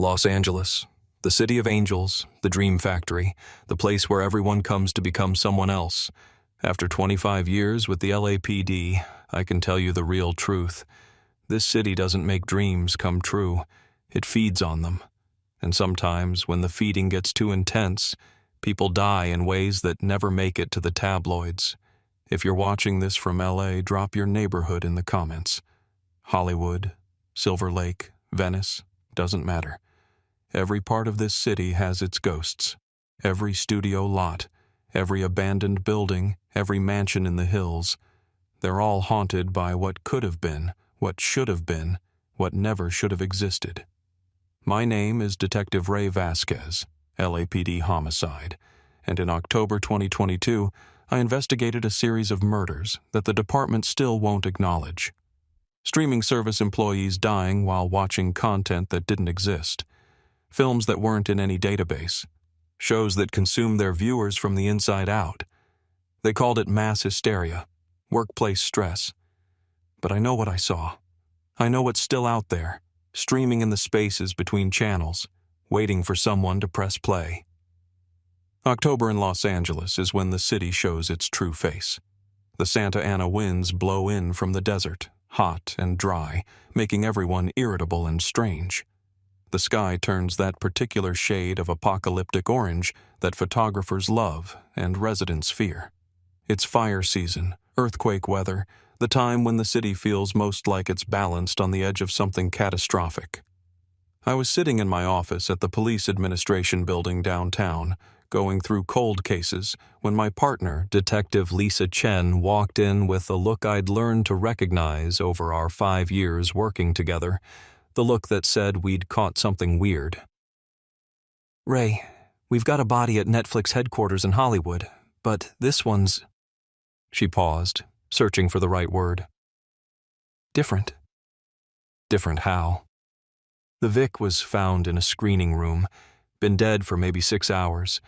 Los Angeles, the city of angels, the dream factory, the place where everyone comes to become someone else. After 25 years with the LAPD, I can tell you the real truth. This city doesn't make dreams come true. It feeds on them. And sometimes, when the feeding gets too intense, people die in ways that never make it to the tabloids. If you're watching this from LA, drop your neighborhood in the comments. Hollywood, Silver Lake, Venice, doesn't matter. Every part of this city has its ghosts. Every studio lot, every abandoned building, every mansion in the hills. They're all haunted by what could have been, what should have been, what never should have existed. My name is Detective Ray Vasquez, LAPD homicide, and in October 2022, I investigated a series of murders that the department still won't acknowledge. Streaming service employees dying while watching content that didn't exist. Films that weren't in any database. Shows that consumed their viewers from the inside out. They called it mass hysteria, workplace stress. But I know what I saw. I know what's still out there, streaming in the spaces between channels, waiting for someone to press play. October in Los Angeles is when the city shows its true face. The Santa Ana winds blow in from the desert, hot and dry, making everyone irritable and strange. The sky turns that particular shade of apocalyptic orange that photographers love and residents fear. It's fire season, earthquake weather, the time when the city feels most like it's balanced on the edge of something catastrophic. I was sitting in my office at the police administration building downtown, going through cold cases, when my partner, Detective Lisa Chen, walked in with a look I'd learned to recognize over our 5 years working together, the look that said we'd caught something weird. "Ray, we've got a body at Netflix headquarters in Hollywood, but this one's..." She paused, searching for the right word. "Different." Different how? The Vic was found in a screening room, been dead for maybe 6 hours.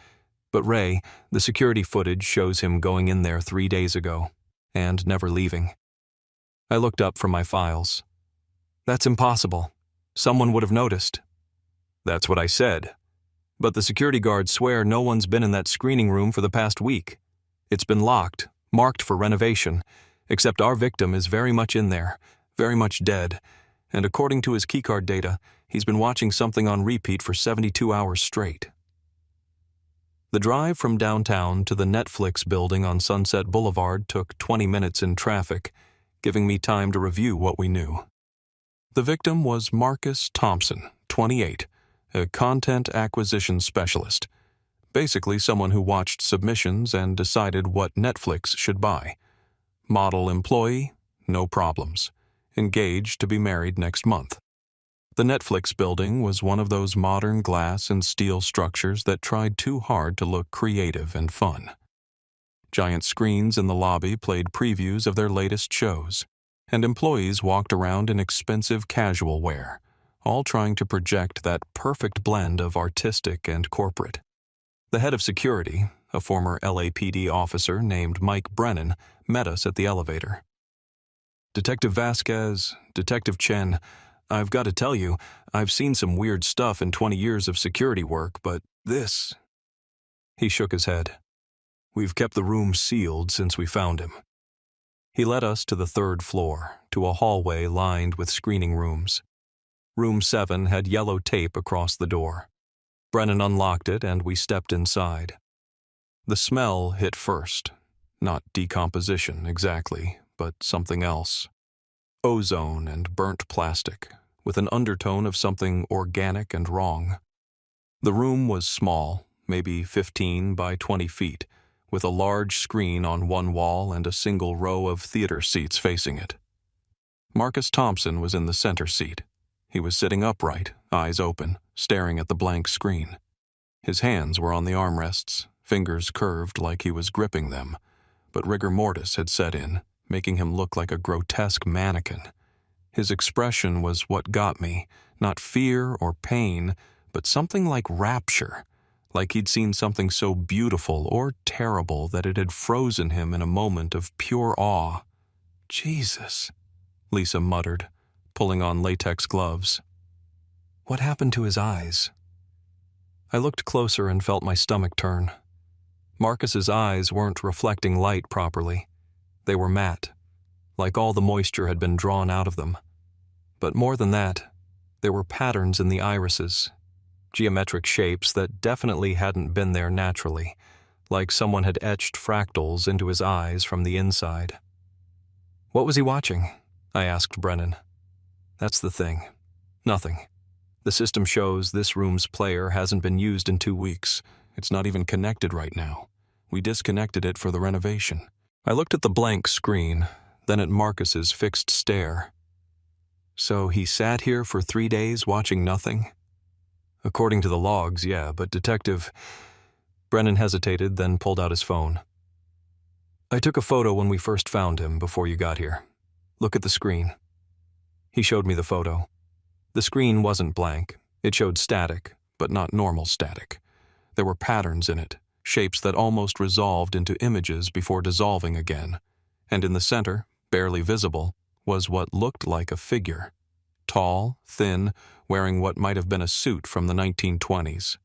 But Ray, the security footage shows him going in there 3 days ago, and never leaving. I looked up from my files. "That's impossible. Someone would have noticed." "That's what I said. But the security guards swear no one's been in that screening room for the past week. It's been locked, marked for renovation, except our victim is very much in there, very much dead, and according to his keycard data, he's been watching something on repeat for 72 hours straight." The drive from downtown to the Netflix building on Sunset Boulevard took 20 minutes in traffic, giving me time to review what we knew. The victim was Marcus Thompson, 28, a content acquisition specialist, basically someone who watched submissions and decided what Netflix should buy. Model employee, no problems. Engaged to be married next month. The Netflix building was one of those modern glass and steel structures that tried too hard to look creative and fun. Giant screens in the lobby played previews of their latest shows, and employees walked around in expensive casual wear, all trying to project that perfect blend of artistic and corporate. The head of security, a former LAPD officer named Mike Brennan, met us at the elevator. "Detective Vasquez, Detective Chen, I've got to tell you, I've seen some weird stuff in 20 years of security work, but this..." He shook his head. "We've kept the room sealed since we found him." He led us to the 3rd floor, to a hallway lined with screening rooms. Room 7 had yellow tape across the door. Brennan unlocked it and we stepped inside. The smell hit first. Not decomposition exactly, but something else. Ozone and burnt plastic, with an undertone of something organic and wrong. The room was small, maybe 15 by 20 feet, with a large screen on one wall and a single row of theater seats facing it. Marcus Thompson was in the center seat. He was sitting upright, eyes open, staring at the blank screen. His hands were on the armrests, fingers curved like he was gripping them, but rigor mortis had set in, making him look like a grotesque mannequin. His expression was what got me, not fear or pain, but something like rapture, like he'd seen something so beautiful or terrible that it had frozen him in a moment of pure awe. "Jesus," Lisa muttered, pulling on latex gloves. What happened to his eyes? I looked closer and felt my stomach turn. Marcus's eyes weren't reflecting light properly. They were matte, like all the moisture had been drawn out of them. But more than that, there were patterns in the irises, geometric shapes that definitely hadn't been there naturally, like someone had etched fractals into his eyes from the inside. What was he watching? I asked Brennan. That's the thing. Nothing. The system shows this room's player hasn't been used in 2 weeks. It's not even connected right now. We disconnected it for the renovation. I looked at the blank screen, then at Marcus's fixed stare. So he sat here for 3 days watching nothing? According to the logs, yeah, but Detective... Brennan hesitated, then pulled out his phone. I took a photo when we first found him before you got here. Look at the screen. He showed me the photo. The screen wasn't blank. It showed static, but not normal static. There were patterns in it, shapes that almost resolved into images before dissolving again. And in the center, barely visible, was what looked like a figure. Tall, thin, wearing what might have been a suit from the 1920s.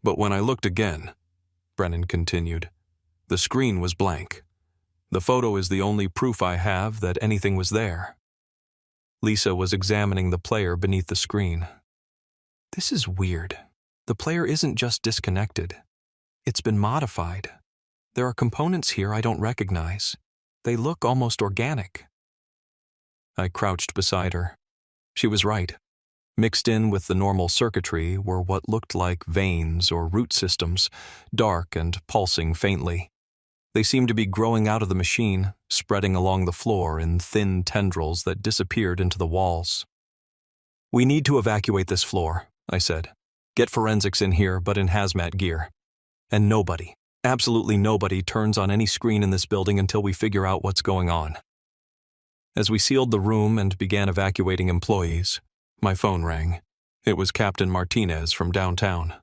But when I looked again, Brennan continued, the screen was blank. The photo is the only proof I have that anything was there. Lisa was examining the player beneath the screen. This is weird. The player isn't just disconnected. It's been modified. There are components here I don't recognize. They look almost organic. I crouched beside her. She was right. Mixed in with the normal circuitry were what looked like veins or root systems, dark and pulsing faintly. They seemed to be growing out of the machine, spreading along the floor in thin tendrils that disappeared into the walls. We need to evacuate this floor, I said. Get forensics in here, but in hazmat gear. And nobody, absolutely nobody, turns on any screen in this building until we figure out what's going on. As we sealed the room and began evacuating employees, my phone rang. It was Captain Martinez from downtown.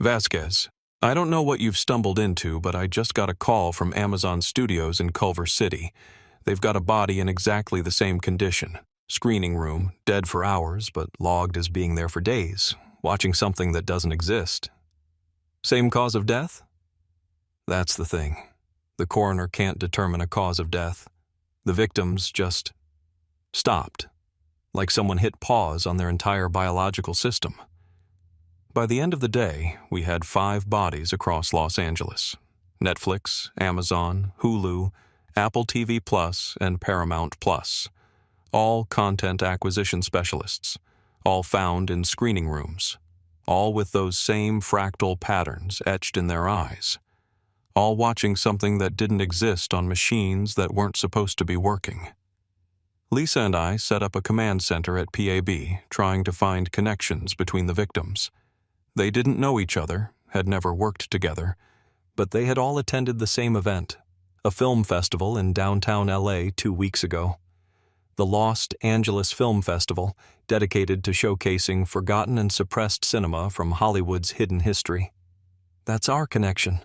Vasquez, I don't know what you've stumbled into, but I just got a call from Amazon Studios in Culver City. They've got a body in exactly the same condition. Screening room, dead for hours, but logged as being there for days, watching something that doesn't exist. Same cause of death? That's the thing. The coroner can't determine a cause of death. The victims just stopped, like someone hit pause on their entire biological system. By the end of the day, we had 5 bodies across Los Angeles. Netflix, Amazon, Hulu, Apple TV Plus, and Paramount Plus. All content acquisition specialists. All found in screening rooms. All with those same fractal patterns etched in their eyes. All watching something that didn't exist on machines that weren't supposed to be working. Lisa and I set up a command center at PAB, trying to find connections between the victims. They didn't know each other, had never worked together, but they had all attended the same event, a film festival in downtown LA 2 weeks ago. The Los Angeles Film Festival, dedicated to showcasing forgotten and suppressed cinema from Hollywood's hidden history. That's our connection,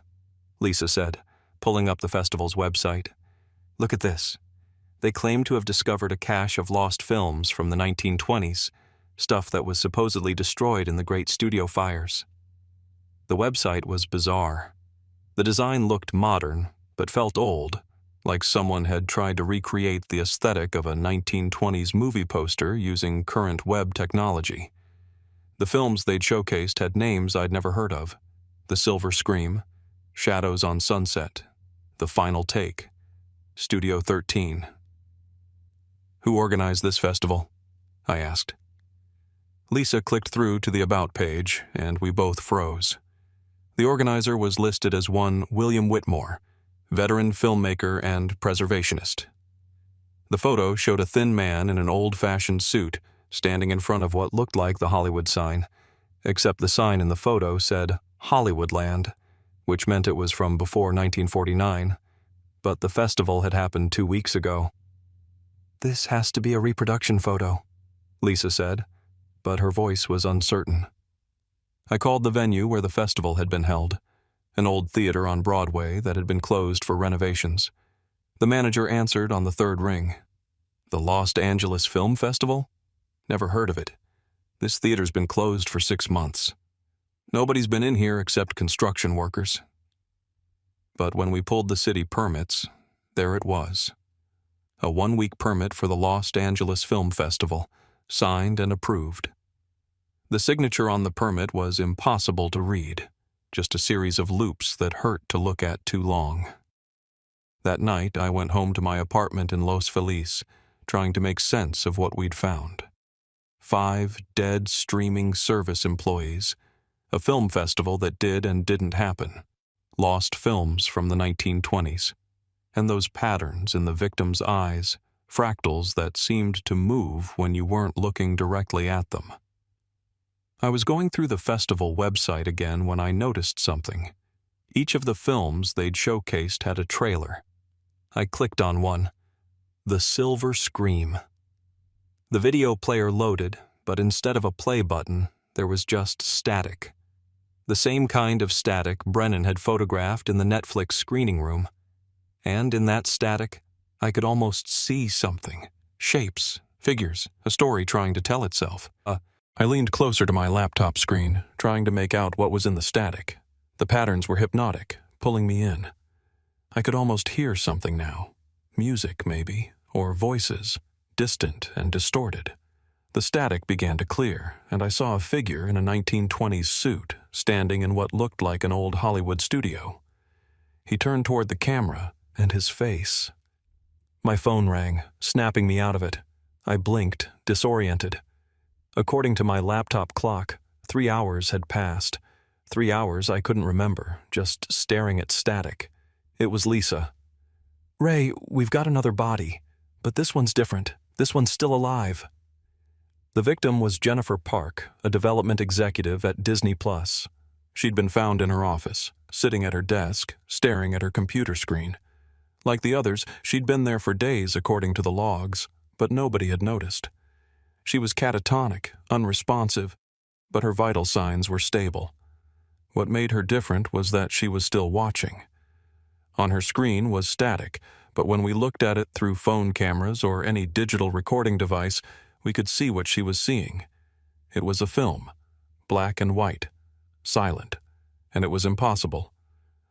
Lisa said, pulling up the festival's website. Look at this. They claim to have discovered a cache of lost films from the 1920s, stuff that was supposedly destroyed in the Great Studio Fires. The website was bizarre. The design looked modern, but felt old, like someone had tried to recreate the aesthetic of a 1920s movie poster using current web technology. The films they'd showcased had names I'd never heard of. The Silver Scream, Shadows on Sunset, The Final Take, Studio 13. Who organized this festival? I asked. Lisa clicked through to the About page, and we both froze. The organizer was listed as one William Whitmore, veteran filmmaker and preservationist. The photo showed a thin man in an old-fashioned suit standing in front of what looked like the Hollywood sign, except the sign in the photo said Hollywoodland, which meant it was from before 1949, but the festival had happened 2 weeks ago. This has to be a reproduction photo, Lisa said, but her voice was uncertain. I called the venue where the festival had been held, an old theater on Broadway that had been closed for renovations. The manager answered on the 3rd ring. The Los Angeles Film Festival? Never heard of it. This theater's been closed for 6 months. Nobody's been in here except construction workers. But when we pulled the city permits, there it was. A 1-week permit for the Los Angeles Film Festival, signed and approved. The signature on the permit was impossible to read, just a series of loops that hurt to look at too long. That night, I went home to my apartment in Los Feliz, trying to make sense of what we'd found. 5 dead streaming service employees, a film festival that did and didn't happen, lost films from the 1920s, and those patterns in the victims' eyes, fractals that seemed to move when you weren't looking directly at them. I was going through the festival website again when I noticed something. Each of the films they'd showcased had a trailer. I clicked on one, The Silver Scream. The video player loaded, but instead of a play button, there was just static. The same kind of static Brennan had photographed in the Netflix screening room. And in that static, I could almost see something. Shapes, figures, a story trying to tell itself. I leaned closer to my laptop screen, trying to make out what was in the static. The patterns were hypnotic, pulling me in. I could almost hear something now. Music, maybe, or voices, distant and distorted. The static began to clear, and I saw a figure in a 1920s suit standing in what looked like an old Hollywood studio. He turned toward the camera, and his face. My phone rang, snapping me out of it. I blinked, disoriented. According to my laptop clock, 3 hours had passed. 3 hours I couldn't remember, just staring at static. It was Lisa. "Ray, we've got another body, but this one's different. This one's still alive." The victim was Jennifer Park, a development executive at Disney+. She'd been found in her office, sitting at her desk, staring at her computer screen. Like the others, she'd been there for days according to the logs, but nobody had noticed. She was catatonic, unresponsive, but her vital signs were stable. What made her different was that she was still watching. On her screen was static, but when we looked at it through phone cameras or any digital recording device, we could see what she was seeing. It was a film, black and white, silent, and it was impossible.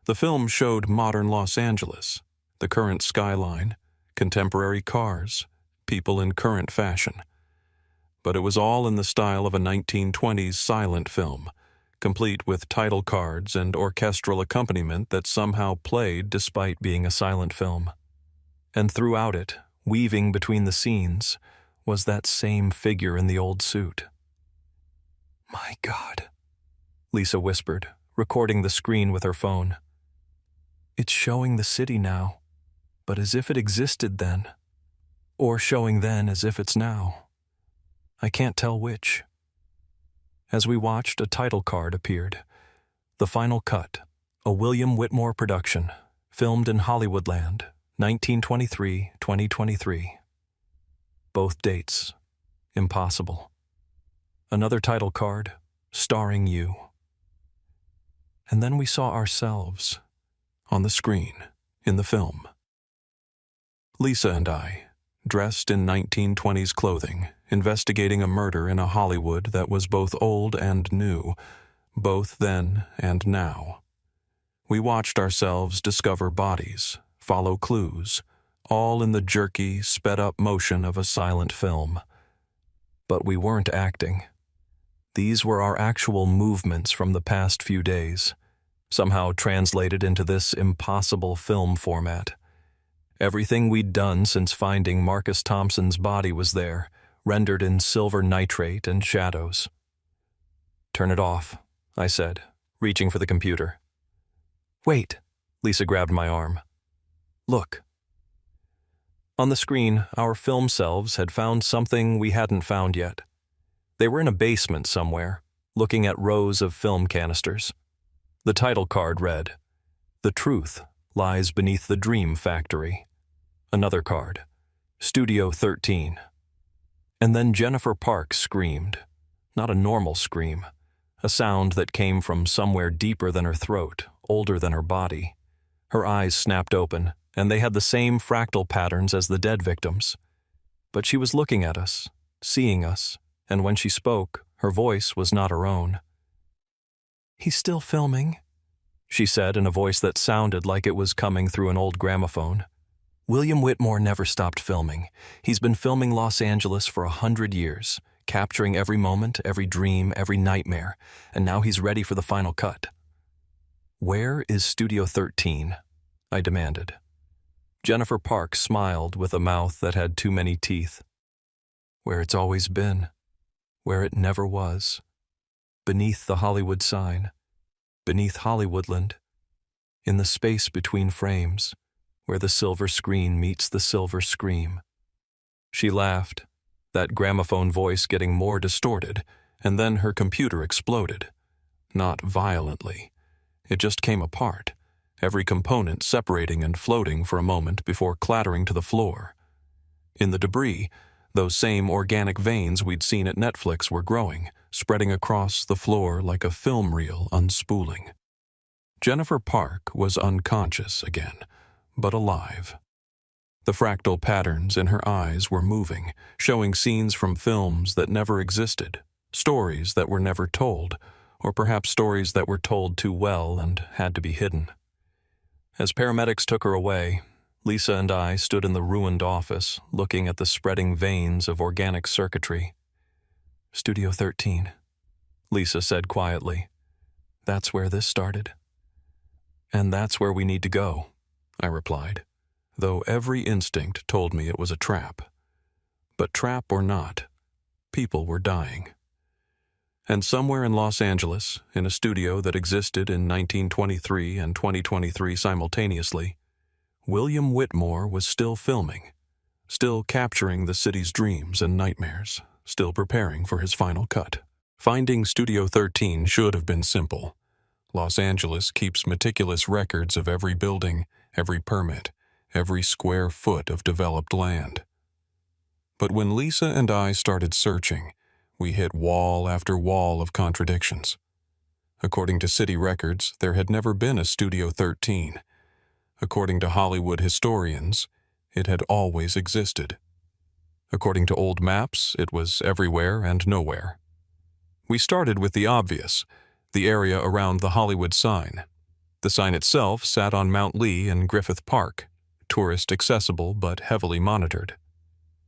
The film showed modern Los Angeles, the current skyline, contemporary cars, people in current fashion. But it was all in the style of a 1920s silent film, complete with title cards and orchestral accompaniment that somehow played despite being a silent film. And throughout it, weaving between the scenes, was that same figure in the old suit. "My God," Lisa whispered, recording the screen with her phone. "It's showing the city now, but as if it existed then, or showing then as if it's now. I can't tell which." As we watched, a title card appeared. The Final Cut, a William Whitmore production, filmed in Hollywoodland, 1923-2023. Both dates. Impossible. Another title card, starring you. And then we saw ourselves, on the screen, in the film. Lisa and I, dressed in 1920s clothing, investigating a murder in a Hollywood that was both old and new, both then and now. We watched ourselves discover bodies, follow clues, all in the jerky, sped-up motion of a silent film. But we weren't acting. These were our actual movements from the past few days, somehow translated into this impossible film format. Everything we'd done since finding Marcus Thompson's body was there, rendered in silver nitrate and shadows. "Turn it off," I said, reaching for the computer. "Wait," Lisa grabbed my arm. "Look." On the screen, our film selves had found something we hadn't found yet. They were in a basement somewhere, looking at rows of film canisters. The title card read, "The truth lies beneath the dream factory." Another card, Studio 13. And then Jennifer Park screamed. Not a normal scream, a sound that came from somewhere deeper than her throat, older than her body. Her eyes snapped open, and they had the same fractal patterns as the dead victims. But she was looking at us, seeing us, and when she spoke, Her voice was not her own. "He's still filming," she said in a voice that sounded like it was coming through an old gramophone. "William Whitmore never stopped filming. He's been filming Los Angeles for 100 years, capturing every moment, every dream, every nightmare, and now he's ready for the final cut." "Where is Studio 13? I demanded. Jennifer Park smiled with a mouth that had too many teeth. "Where it's always been, where it never was. Beneath the Hollywood sign, beneath Hollywoodland, in the space between frames, where the silver screen meets the silver scream." She laughed, that gramophone voice getting more distorted, and then her computer exploded. Not violently. It just came apart, every component separating and floating for a moment before clattering to the floor. In the debris, those same organic veins we'd seen at Netflix were growing, spreading across the floor like a film reel unspooling. Jennifer Park was unconscious again, but alive. The fractal patterns in her eyes were moving, showing scenes from films that never existed, stories that were never told, or perhaps stories that were told too well and had to be hidden. As paramedics took her away, Lisa and I stood in the ruined office, looking at the spreading veins of organic circuitry. "Studio 13, Lisa said quietly. "That's where this started." "And that's where we need to go," I replied, though every instinct told me it was a trap. But trap or not, people were dying. And somewhere in Los Angeles, in a studio that existed in 1923 and 2023 simultaneously, William Whitmore was still filming, still capturing the city's dreams and nightmares, still preparing for his final cut. Finding Studio 13 should have been simple. Los Angeles keeps meticulous records of every building, every permit, every square foot of developed land. But when Lisa and I started searching, we hit wall after wall of contradictions. According to city records, there had never been a Studio 13. According to Hollywood historians, it had always existed. According to old maps, it was everywhere and nowhere. We started with the obvious, the area around the Hollywood sign. The sign itself sat on Mount Lee in Griffith Park, tourist accessible but heavily monitored.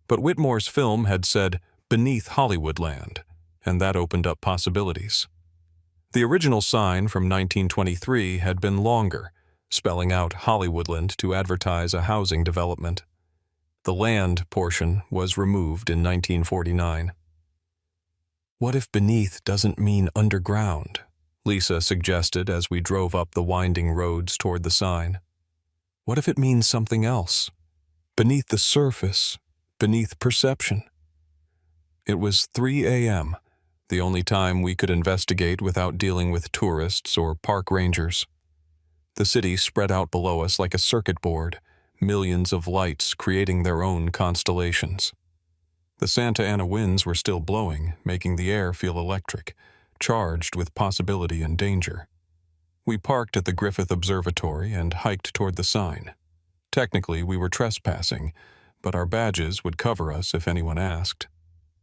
But Whitmore's film had said, "Beneath Hollywoodland," and that opened up possibilities. The original sign from 1923 had been longer, spelling out Hollywoodland to advertise a housing development. The land portion was removed in 1949. "What if beneath doesn't mean underground?" Lisa suggested as we drove up the winding roads toward the sign. "What if it means something else? Beneath the surface, beneath perception?" It was 3 a.m., the only time we could investigate without dealing with tourists or park rangers. The city spread out below us like a circuit board, millions of lights creating their own constellations. The Santa Ana winds were still blowing, making the air feel electric, charged with possibility and danger. We parked at the Griffith Observatory and hiked toward the sign. Technically, we were trespassing, but our badges would cover us if anyone asked.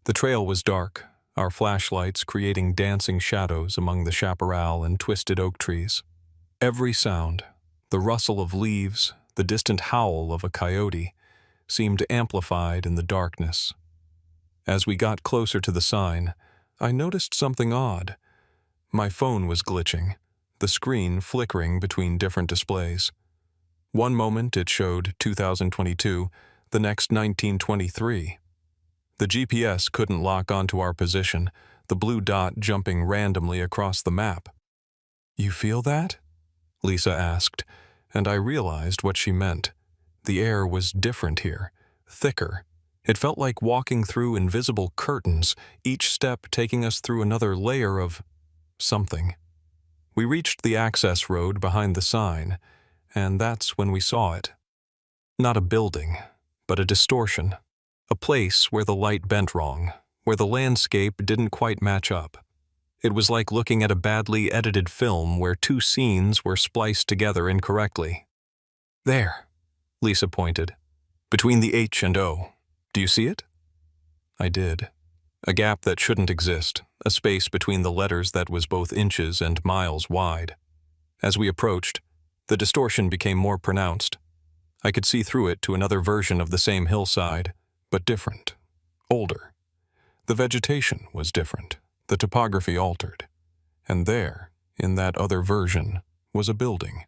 The trail was dark, our flashlights creating dancing shadows among the chaparral and twisted oak trees. Every sound, the rustle of leaves, the distant howl of a coyote, seemed amplified in the darkness. As we got closer to the sign, I noticed something odd. My phone was glitching, the screen flickering between different displays. One moment it showed 2022, the next 1923. The GPS couldn't lock onto our position, the blue dot jumping randomly across the map. "You feel that?" Lisa asked, and I realized what she meant. The air was different here, thicker. It felt like walking through invisible curtains, each step taking us through another layer of something. We reached the access road behind the sign, and that's when we saw it. Not a building, but a distortion. A place where the light bent wrong, where the landscape didn't quite match up. It was like looking at a badly edited film where two scenes were spliced together incorrectly. "There," Lisa pointed, "between the H and O. Do you see it?" I did. A gap that shouldn't exist, a space between the letters that was both inches and miles wide. As we approached, the distortion became more pronounced. I could see through it to another version of the same hillside, but different, older. The vegetation was different, the topography altered. And there, in that other version, was a building.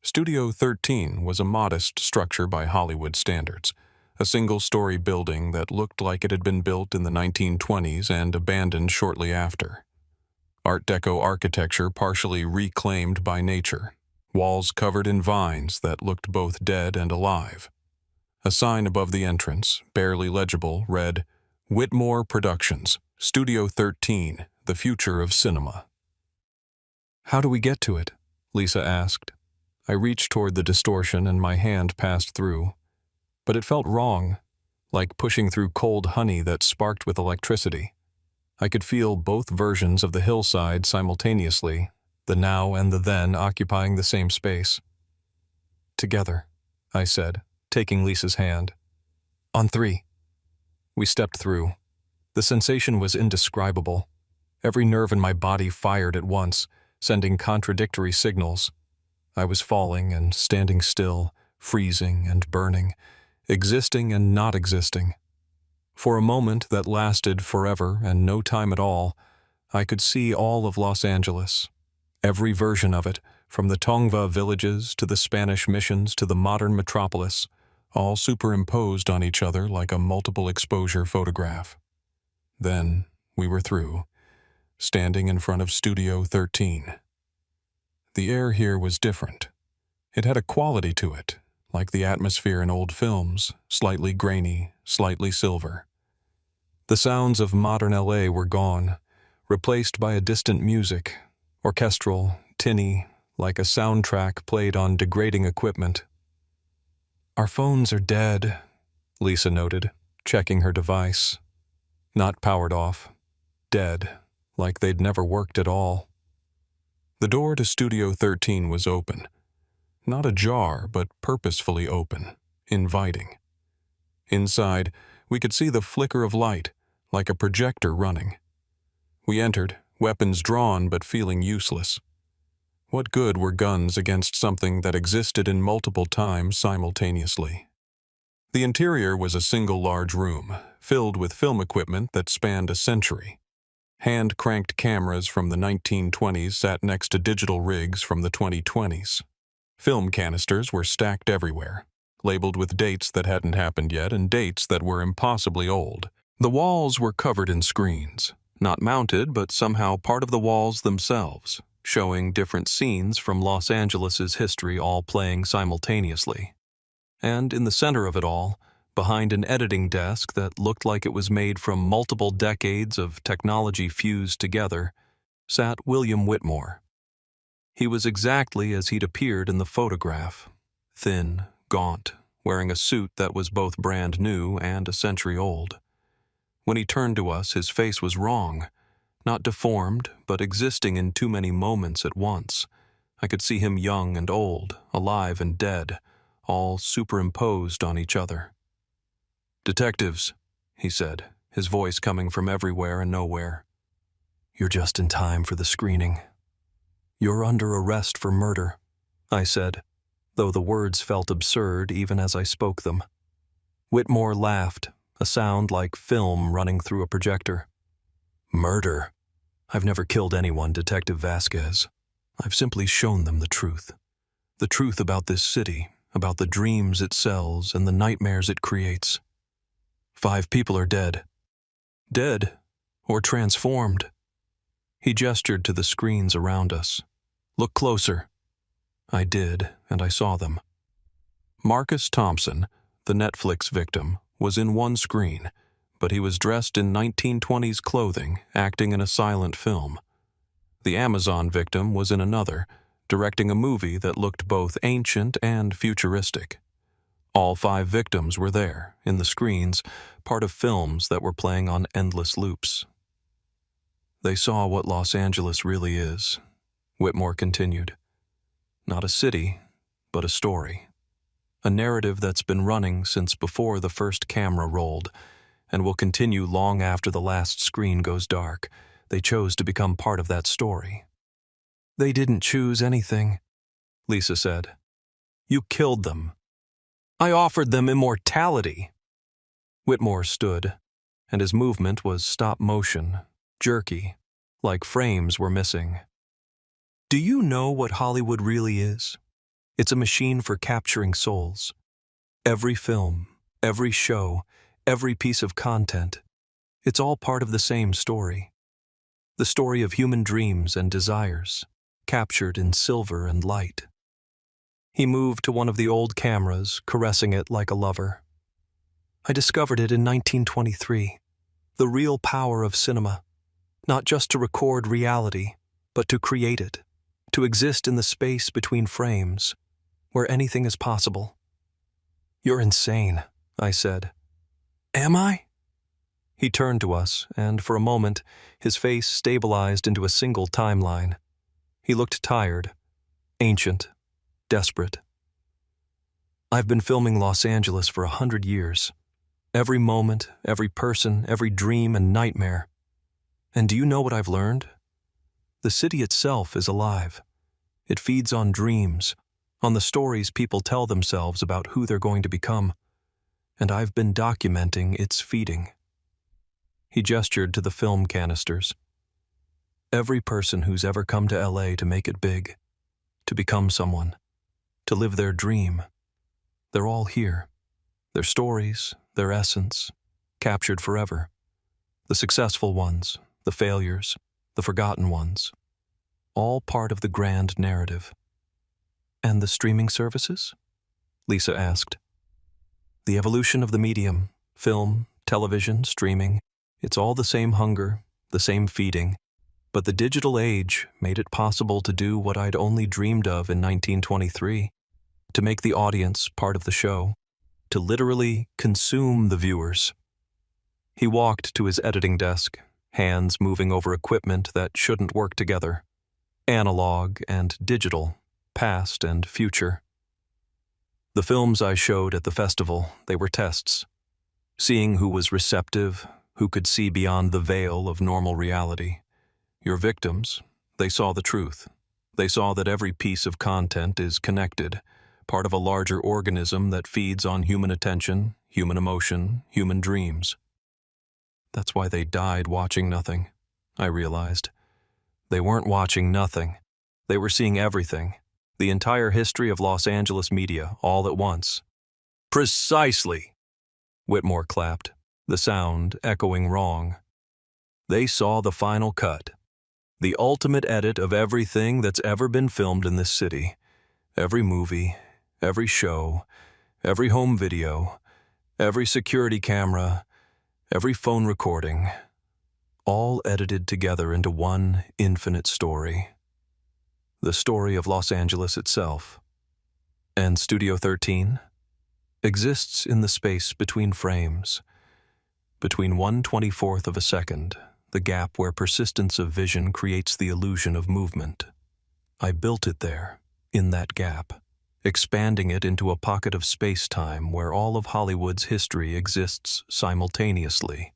Studio 13 was a modest structure by Hollywood standards, a single-story building that looked like it had been built in the 1920s and abandoned shortly after. Art Deco architecture partially reclaimed by nature, walls covered in vines that looked both dead and alive. A sign above the entrance, barely legible, read, "Whitmore Productions, Studio 13, the future of cinema." "How do we get to it?" Lisa asked. I reached toward the distortion and my hand passed through. But it felt wrong, like pushing through cold honey that sparked with electricity. I could feel both versions of the hillside simultaneously, the now and the then occupying the same space. "Together," I said, taking Lisa's hand. "On 3. We stepped through. The sensation was indescribable. Every nerve in my body fired at once, sending contradictory signals. I was falling and standing still, freezing and burning, existing and not existing. For a moment that lasted forever and no time at all, I could see all of Los Angeles. Every version of it, from the Tongva villages to the Spanish missions to the modern metropolis, all superimposed on each other like a multiple exposure photograph. Then we were through, standing in front of Studio 13. The air here was different. It had a quality to it, like the atmosphere in old films, slightly grainy, slightly silver. The sounds of modern LA were gone, replaced by a distant music, orchestral, tinny, like a soundtrack played on degrading equipment. "Our phones are dead," Lisa noted, checking her device. Not powered off. Dead, like they'd never worked at all. The door to Studio 13 was open. Not ajar, but purposefully open, inviting. Inside, we could see the flicker of light, like a projector running. We entered, weapons drawn but feeling useless. What good were guns against something that existed in multiple times simultaneously? The interior was a single large room, filled with film equipment that spanned a century. Hand-cranked cameras from the 1920s sat next to digital rigs from the 2020s. Film canisters were stacked everywhere, labeled with dates that hadn't happened yet and dates that were impossibly old. The walls were covered in screens, not mounted but somehow part of the walls themselves, showing different scenes from Los Angeles's history all playing simultaneously. And in the center of it all, behind an editing desk that looked like it was made from multiple decades of technology fused together, sat William Whitmore. He was exactly as he'd appeared in the photograph, thin, gaunt, wearing a suit that was both brand new and a century old. When he turned to us, his face was wrong, not deformed, but existing in too many moments at once. I could see him young and old, alive and dead, all superimposed on each other. "Detectives," he said, his voice coming from everywhere and nowhere. "You're just in time for the screening." "You're under arrest for murder," I said, though the words felt absurd even as I spoke them. Whitmore laughed, a sound like film running through a projector. "Murder? I've never killed anyone, Detective Vasquez. I've simply shown them the truth. The truth about this city, about the dreams it sells and the nightmares it creates. 5 people are dead. Dead, or transformed." He gestured to the screens around us. "Look closer." I did, and I saw them. Marcus Thompson, the Netflix victim, was in one screen, but he was dressed in 1920s clothing, acting in a silent film. The Amazon victim was in another, directing a movie that looked both ancient and futuristic. All 5 victims were there, in the screens, part of films that were playing on endless loops. "They saw what Los Angeles really is," Whitmore continued. "Not a city, but a story. A narrative that's been running since before the first camera rolled, and will continue long after the last screen goes dark, They chose to become part of that story. They didn't choose anything, Lisa said. You killed them. I offered them immortality. Whitmore stood, and his movement was stop motion, jerky, like frames were missing. Do you know what Hollywood really is? It's a machine for capturing souls. Every film, every show, every piece of content, it's all part of the same story. The story of human dreams and desires, captured in silver and light. He moved to one of the old cameras, caressing it like a lover. I discovered it in 1923. The real power of cinema. Not just to record reality, but to create it. To exist in the space between frames, where anything is possible. You're insane, I said. Am I? He turned to us, and for a moment, his face stabilized into a single timeline. He looked tired, ancient, desperate. I've been filming Los Angeles for 100 years. Every moment, every person, every dream and nightmare. And do you know what I've learned? The city itself is alive. It feeds on dreams, on the stories people tell themselves about who they're going to become. And I've been documenting its feeding. He gestured to the film canisters. Every person who's ever come to LA to make it big, to become someone, to live their dream, they're all here. Their stories, their essence, captured forever. The successful ones, the failures, the forgotten ones, all part of the grand narrative. And the streaming services? Lisa asked. The evolution of the medium, film, television, streaming, it's all the same hunger, the same feeding, but the digital age made it possible to do what I'd only dreamed of in 1923, to make the audience part of the show, to literally consume the viewers. He walked to his editing desk, hands moving over equipment that shouldn't work together. Analog and digital, past and future. The films I showed at the festival, they were tests. Seeing who was receptive, who could see beyond the veil of normal reality. Your victims, they saw the truth. They saw that every piece of content is connected, part of a larger organism that feeds on human attention, human emotion, human dreams. That's why they died watching nothing, I realized. They weren't watching nothing. They were seeing everything. The entire history of Los Angeles media, all at once. Precisely! Whitmore clapped, the sound echoing wrong. They saw the final cut. The ultimate edit of everything that's ever been filmed in this city. Every movie, every show, every home video, every security camera, every phone recording, all edited together into one infinite story. The story of Los Angeles itself. And Studio 13 exists in the space between frames, between 1/24th of a second, the gap where persistence of vision creates the illusion of movement. I built it there, in that gap, expanding it into a pocket of space-time where all of Hollywood's history exists simultaneously.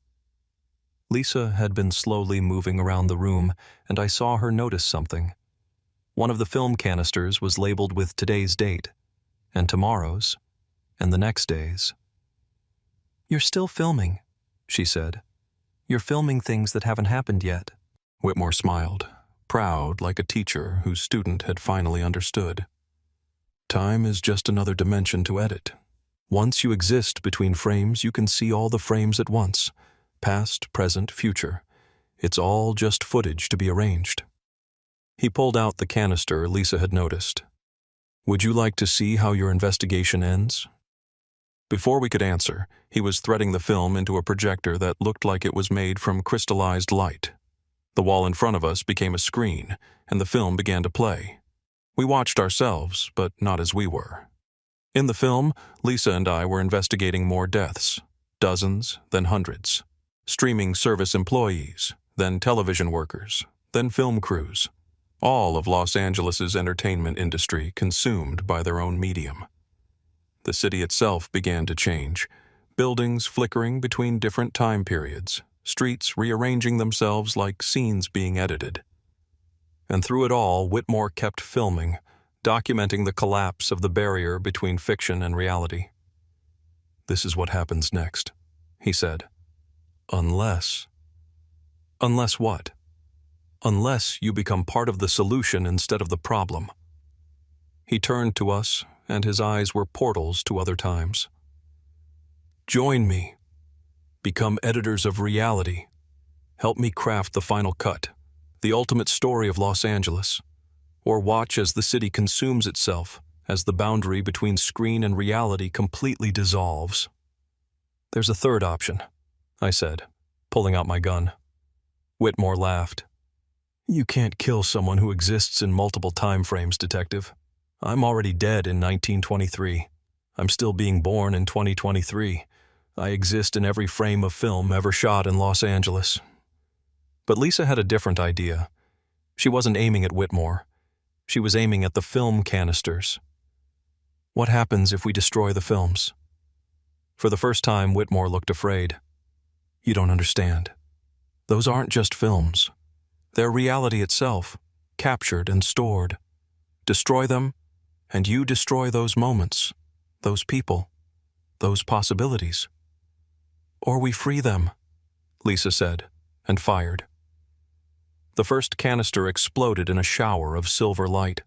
Lisa had been slowly moving around the room, and I saw her notice something. One of the film canisters was labeled with today's date, and tomorrow's, and the next day's. You're still filming, she said. You're filming things that haven't happened yet. Whitmore smiled, proud like a teacher whose student had finally understood. Time is just another dimension to edit. Once you exist between frames, you can see all the frames at once. Past, present, future. It's all just footage to be arranged. He pulled out the canister Lisa had noticed. Would you like to see how your investigation ends? Before we could answer, he was threading the film into a projector that looked like it was made from crystallized light. The wall in front of us became a screen, and the film began to play. We watched ourselves, but not as we were. In the film, Lisa and I were investigating more deaths, dozens, then hundreds. Streaming service employees, then television workers, then film crews. All of Los Angeles's entertainment industry consumed by their own medium. The city itself began to change, buildings flickering between different time periods, streets rearranging themselves like scenes being edited. And through it all, Whitmore kept filming, documenting the collapse of the barrier between fiction and reality. "This is what happens next," he said. Unless what? Unless you become part of the solution instead of the problem." He turned to us, and his eyes were portals to other times. "Join me. Become editors of reality. Help me craft the final cut, the ultimate story of Los Angeles. Or watch as the city consumes itself, as the boundary between screen and reality completely dissolves." "There's a third option," I said, pulling out my gun. Whitmore laughed. "You can't kill someone who exists in multiple time frames, Detective. I'm already dead in 1923. I'm still being born in 2023. I exist in every frame of film ever shot in Los Angeles." But Lisa had a different idea. She wasn't aiming at Whitmore. She was aiming at the film canisters. "What happens if we destroy the films?" For the first time, Whitmore looked afraid. "You don't understand. Those aren't just films. They're reality itself, captured and stored. Destroy them, and you destroy those moments, those people, those possibilities. Or we free them," Lisa said, and fired. The first canister exploded in a shower of silver light.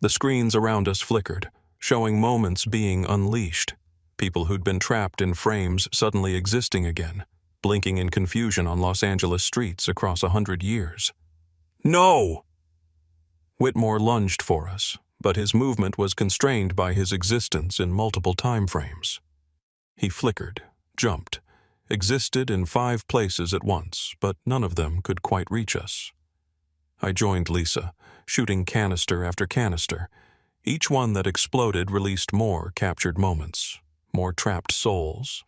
The screens around us flickered, showing moments being unleashed, people who'd been trapped in frames suddenly existing again, blinking in confusion on Los Angeles streets across 100 years. "No!" Whitmore lunged for us, but his movement was constrained by his existence in multiple time frames. He flickered, jumped, existed in 5 places at once, but none of them could quite reach us. I joined Lisa, shooting canister after canister. Each one that exploded released more captured moments, more trapped souls.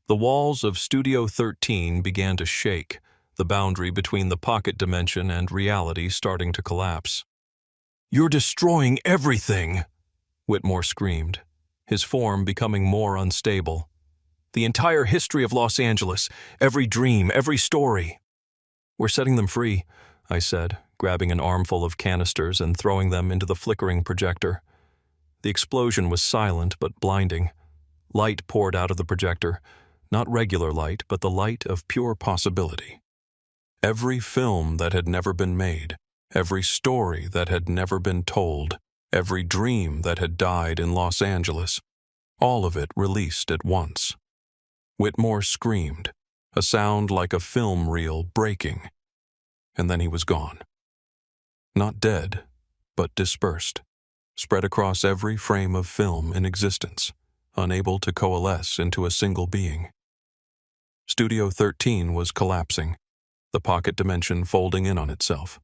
The walls of Studio 13 began to shake, the boundary between the pocket dimension and reality starting to collapse. "You're destroying everything!" Whitmore screamed, his form becoming more unstable. "The entire history of Los Angeles, every dream, every story." "We're setting them free," I said, grabbing an armful of canisters and throwing them into the flickering projector. The explosion was silent but blinding. Light poured out of the projector, not regular light, but the light of pure possibility. Every film that had never been made, every story that had never been told, every dream that had died in Los Angeles, all of it released at once. Whitmore screamed, a sound like a film reel breaking, and then he was gone. Not dead, but dispersed, spread across every frame of film in existence, unable to coalesce into a single being. Studio 13 was collapsing, the pocket dimension folding in on itself.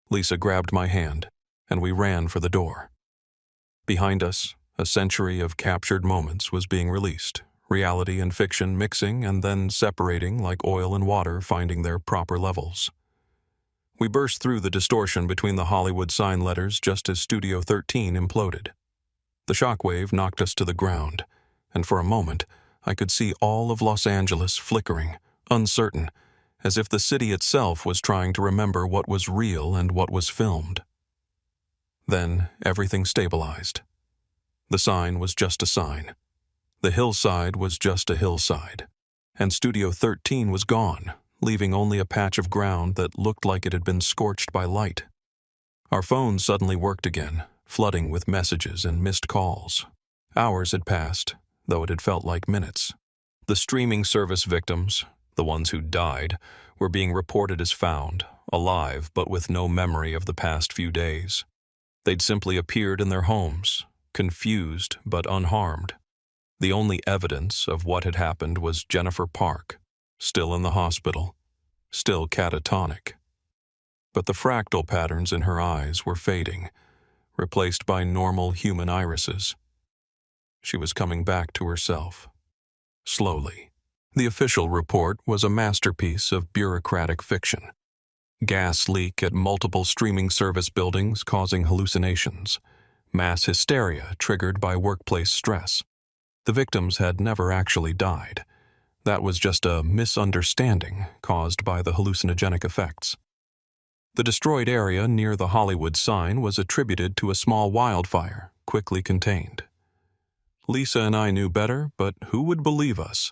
Lisa grabbed my hand, and we ran for the door. Behind us, a century of captured moments was being released, reality and fiction mixing and then separating like oil and water finding their proper levels. We burst through the distortion between the Hollywood sign letters just as Studio 13 imploded. The shockwave knocked us to the ground, and for a moment, I could see all of Los Angeles flickering, uncertain, as if the city itself was trying to remember what was real and what was filmed. Then everything stabilized. The sign was just a sign. The hillside was just a hillside, and Studio 13 was gone, leaving only a patch of ground that looked like it had been scorched by light. Our phones suddenly worked again, flooding with messages and missed calls. Hours had passed, though it had felt like minutes. The streaming service victims, the ones who died, were being reported as found, alive but with no memory of the past few days. They'd simply appeared in their homes, confused but unharmed. The only evidence of what had happened was Jennifer Park, still in the hospital, still catatonic. But the fractal patterns in her eyes were fading, replaced by normal human irises. She was coming back to herself, slowly. The official report was a masterpiece of bureaucratic fiction. Gas leak at multiple streaming service buildings causing hallucinations. Mass hysteria triggered by workplace stress. The victims had never actually died. That was just a misunderstanding caused by the hallucinogenic effects. The destroyed area near the Hollywood sign was attributed to a small wildfire, quickly contained. Lisa and I knew better, but who would believe us?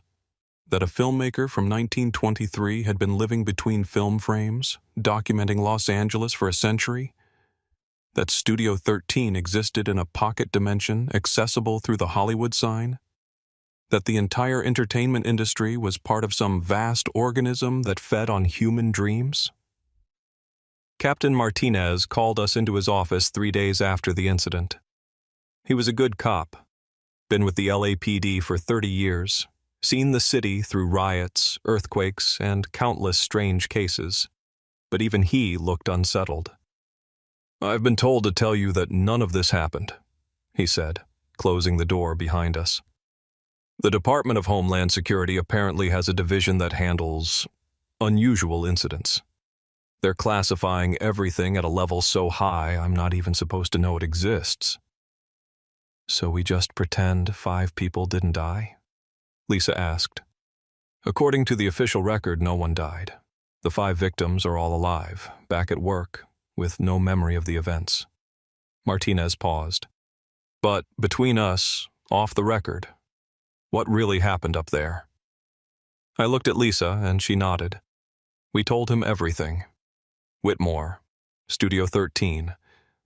That a filmmaker from 1923 had been living between film frames, documenting Los Angeles for a century? That Studio 13 existed in a pocket dimension accessible through the Hollywood sign? That the entire entertainment industry was part of some vast organism that fed on human dreams? Captain Martinez called us into his office 3 days after the incident. He was a good cop, been with the LAPD for 30 years, seen the city through riots, earthquakes, and countless strange cases, but even he looked unsettled. "I've been told to tell you that none of this happened," he said, closing the door behind us. "The Department of Homeland Security apparently has a division that handles unusual incidents. They're classifying everything at a level so high I'm not even supposed to know it exists." "So we just pretend 5 people didn't die?" Lisa asked. "According to the official record, no one died. The 5 victims are all alive, back at work, with no memory of the events." Martinez paused. "But between us, off the record, what really happened up there?" I looked at Lisa and she nodded. We told him everything. Whitmore, Studio 13,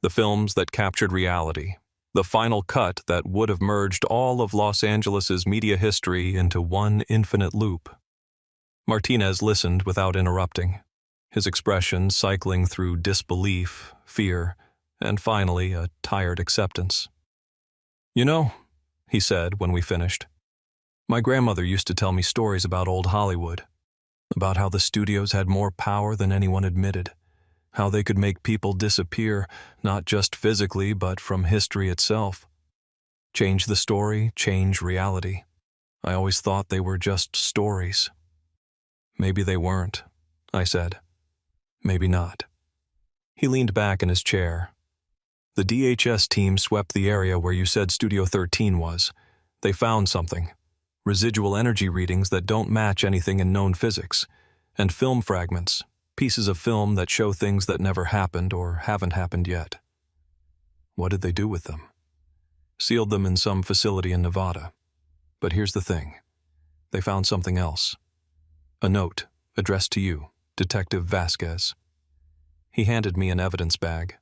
the films that captured reality, the final cut that would have merged all of Los Angeles's media history into one infinite loop. Martinez listened without interrupting, his expression cycling through disbelief, fear, and finally a tired acceptance. "You know," he said when we finished, "my grandmother used to tell me stories about old Hollywood, about how the studios had more power than anyone admitted, how they could make people disappear, not just physically but from history itself. Change the story, change reality. I always thought they were just stories." "Maybe they weren't," I said. "Maybe not." He leaned back in his chair. "The DHS team swept the area where you said Studio 13 was. They found something. Residual energy readings that don't match anything in known physics, and film fragments, pieces of film that show things that never happened or haven't happened yet." "What did they do with them?" "Sealed them in some facility in Nevada. But here's the thing. They found something else. A note addressed to you, Detective Vasquez." He handed me an evidence bag.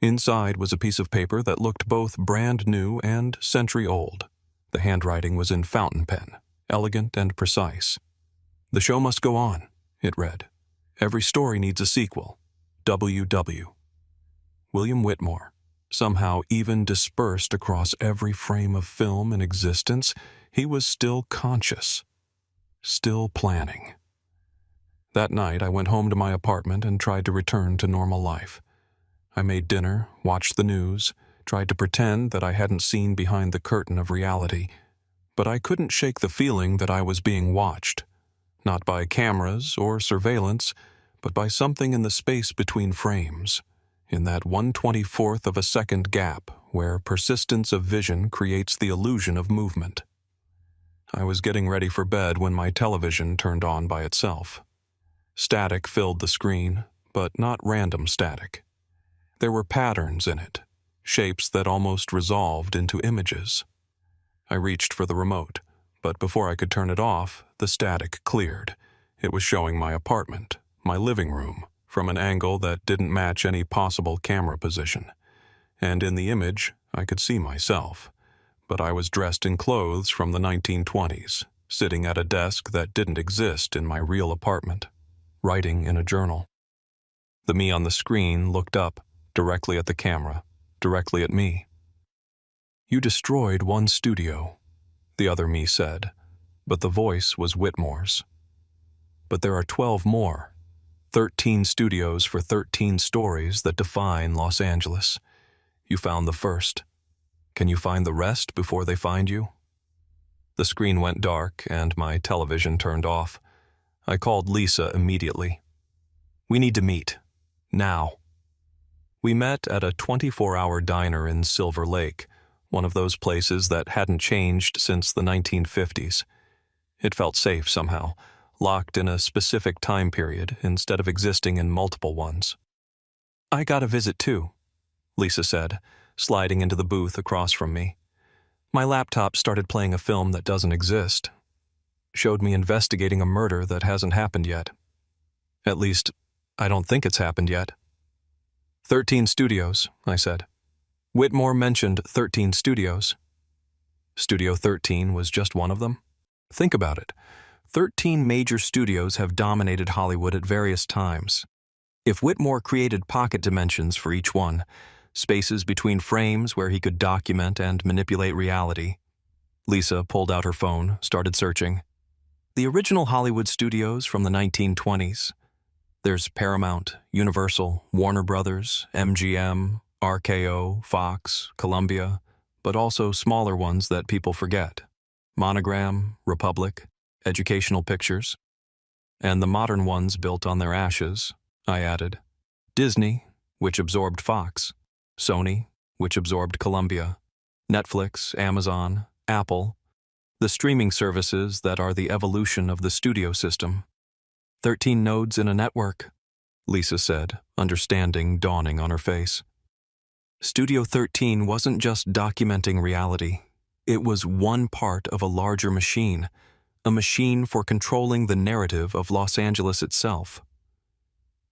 Inside was a piece of paper that looked both brand new and century old. The handwriting was in fountain pen, elegant and precise. "The show must go on," it read. "Every story needs a sequel. W.W." William Whitmore, somehow even dispersed across every frame of film in existence, he was still conscious, still planning. That night I went home to my apartment and tried to return to normal life. I made dinner, watched the news, tried to pretend that I hadn't seen behind the curtain of reality, but I couldn't shake the feeling that I was being watched. Not by cameras or surveillance, but by something in the space between frames, in that 1/24th of a second gap where persistence of vision creates the illusion of movement. I was getting ready for bed when my television turned on by itself. Static filled the screen, but not random static. There were patterns in it, shapes that almost resolved into images. I reached for the remote, but before I could turn it off, the static cleared. It was showing my apartment, my living room, from an angle that didn't match any possible camera position. And in the image, I could see myself, but I was dressed in clothes from the 1920s, sitting at a desk that didn't exist in my real apartment, writing in a journal. The me on the screen looked up, directly at the camera, directly at me. "You destroyed one studio," the other me said, but the voice was Whitmore's. "But there are 12 more, 13 studios for 13 stories that define Los Angeles. You found the first. Can you find the rest before they find you?" The screen went dark and my television turned off. I called Lisa immediately. "We need to meet. Now." We met at a 24-hour diner in Silver Lake, one of those places that hadn't changed since the 1950s. It felt safe somehow, locked in a specific time period instead of existing in multiple ones. "I got a visit too," Lisa said, sliding into the booth across from me. My laptop started playing a film that doesn't exist. Showed me investigating a murder that hasn't happened yet. At least, I don't think it's happened yet. 13 studios, I said. Whitmore mentioned 13 studios. Studio 13 was just one of them? Think about it. 13 major studios have dominated Hollywood at various times. If Whitmore created pocket dimensions for each one, spaces between frames where he could document and manipulate reality. Lisa pulled out her phone, started searching. The original Hollywood studios from the 1920s. There's Paramount, Universal, Warner Brothers, MGM, RKO, Fox, Columbia, but also smaller ones that people forget. Monogram, Republic, Educational Pictures. And the modern ones built on their ashes, I added. Disney, which absorbed Fox. Sony, which absorbed Columbia. Netflix, Amazon, Apple. The streaming services that are the evolution of the studio system. 13 nodes in a network, Lisa said, understanding dawning on her face. Studio 13 wasn't just documenting reality. It was one part of a larger machine, a machine for controlling the narrative of Los Angeles itself.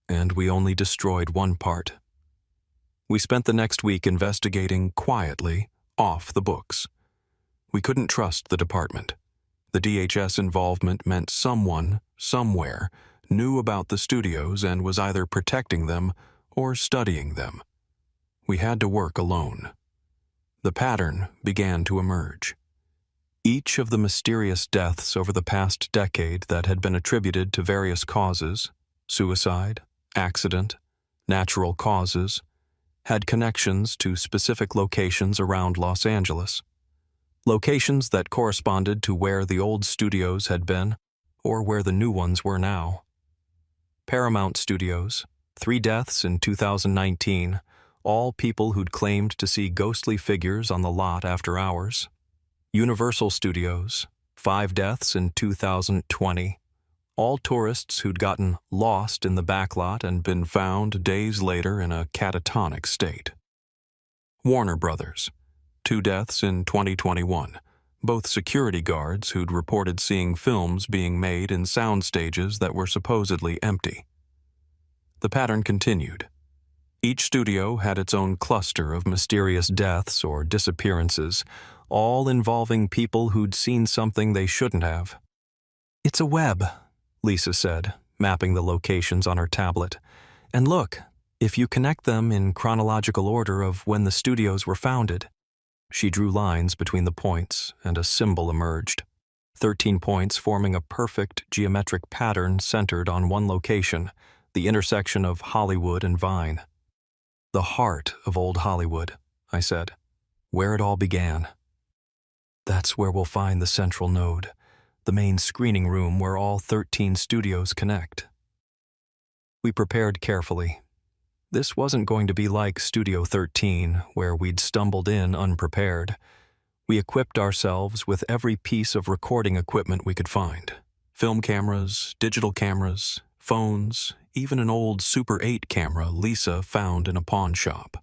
And we only destroyed one part. We spent the next week investigating quietly, off the books. We couldn't trust the department. The DHS involvement meant someone, somewhere, knew about the studios and was either protecting them or studying them. We had to work alone. The pattern began to emerge. Each of the mysterious deaths over the past decade that had been attributed to various causes, suicide, accident, natural causes, had connections to specific locations around Los Angeles. Locations that corresponded to where the old studios had been or where the new ones were now. Paramount Studios, 3 deaths in 2019, all people who'd claimed to see ghostly figures on the lot after hours. Universal Studios, 5 deaths in 2020, all tourists who'd gotten lost in the backlot and been found days later in a catatonic state. Warner Brothers, 2 deaths in 2021, both security guards who'd reported seeing films being made in sound stages that were supposedly empty. The pattern continued. Each studio had its own cluster of mysterious deaths or disappearances, all involving people who'd seen something they shouldn't have. "It's a web," Lisa said, mapping the locations on her tablet. "And look, if you connect them in chronological order of when the studios were founded." She drew lines between the points, and a symbol emerged. 13 points forming a perfect geometric pattern centered on one location, the intersection of Hollywood and Vine. "The heart of old Hollywood," I said, "where it all began." "That's where we'll find the central node, the main screening room where all 13 studios connect." We prepared carefully. This wasn't going to be like Studio 13, where we'd stumbled in unprepared. We equipped ourselves with every piece of recording equipment we could find. Film cameras, digital cameras, phones, even an old Super 8 camera Lisa found in a pawn shop.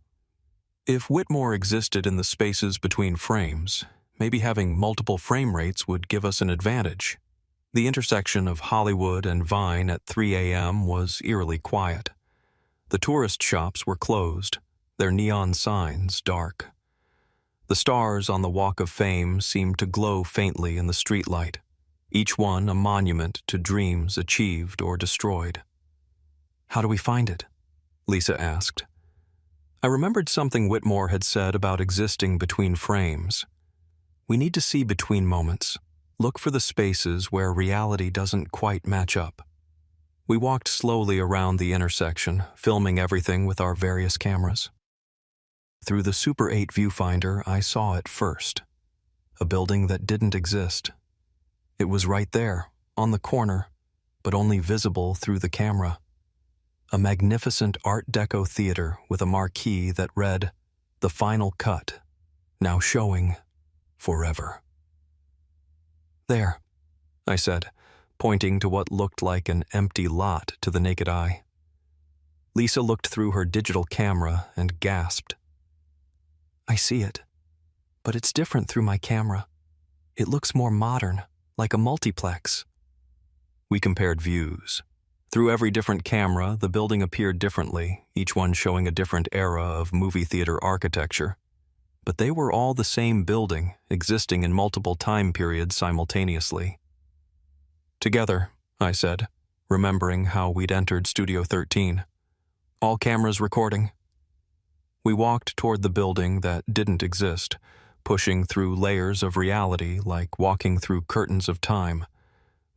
If Whitmore existed in the spaces between frames, maybe having multiple frame rates would give us an advantage. The intersection of Hollywood and Vine at 3 a.m. was eerily quiet. The tourist shops were closed, their neon signs dark. The stars on the Walk of Fame seemed to glow faintly in the streetlight, each one a monument to dreams achieved or destroyed. "How do we find it?" Lisa asked. I remembered something Whitmore had said about existing between frames. We need to see between moments, look for the spaces where reality doesn't quite match up. We walked slowly around the intersection, filming everything with our various cameras. Through the Super 8 viewfinder, I saw it first. A building that didn't exist. It was right there, on the corner, but only visible through the camera. A magnificent Art Deco theater with a marquee that read, "The Final Cut, now showing forever." "There," I said, pointing to what looked like an empty lot to the naked eye. Lisa looked through her digital camera and gasped. I see it, but it's different through my camera. It looks more modern, like a multiplex. We compared views. Through every different camera, the building appeared differently, each one showing a different era of movie theater architecture. But they were all the same building, existing in multiple time periods simultaneously. Together, I said, remembering how we'd entered Studio 13. All cameras recording. We walked toward the building that didn't exist, pushing through layers of reality like walking through curtains of time.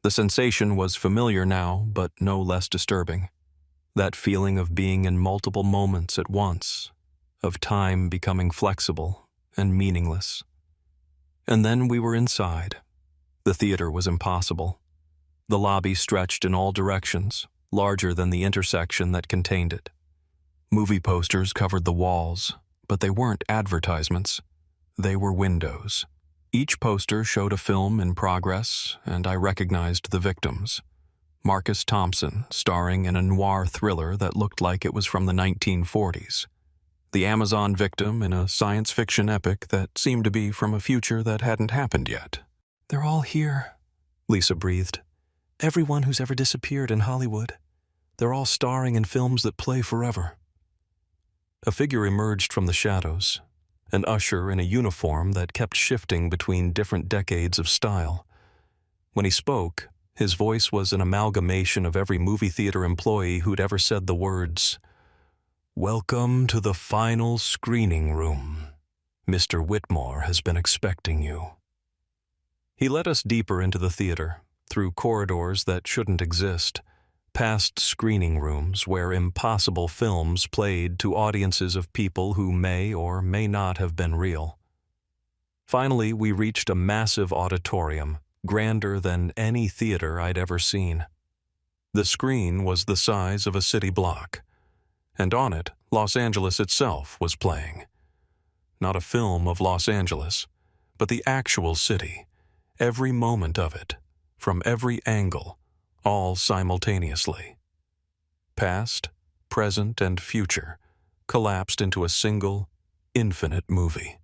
The sensation was familiar now, but no less disturbing. That feeling of being in multiple moments at once, of time becoming flexible and meaningless. And then we were inside. The theater was impossible. The lobby stretched in all directions, larger than the intersection that contained it. Movie posters covered the walls, but they weren't advertisements. They were windows. Each poster showed a film in progress, and I recognized the victims. Marcus Thompson, starring in a noir thriller that looked like it was from the 1940s. The Amazon victim in a science fiction epic that seemed to be from a future that hadn't happened yet. They're all here, Lisa breathed. Everyone who's ever disappeared in Hollywood. They're all starring in films that play forever. A figure emerged from the shadows. An usher in a uniform that kept shifting between different decades of style. When he spoke, his voice was an amalgamation of every movie theater employee who'd ever said the words, "Welcome to the final screening room. Mr. Whitmore has been expecting you." He led us deeper into the theater, through corridors that shouldn't exist, past screening rooms where impossible films played to audiences of people who may or may not have been real. Finally, we reached a massive auditorium, grander than any theater I'd ever seen. The screen was the size of a city block, and on it, Los Angeles itself was playing. Not a film of Los Angeles, but the actual city, every moment of it, from every angle, all simultaneously. Past, present, and future collapsed into a single, infinite movie.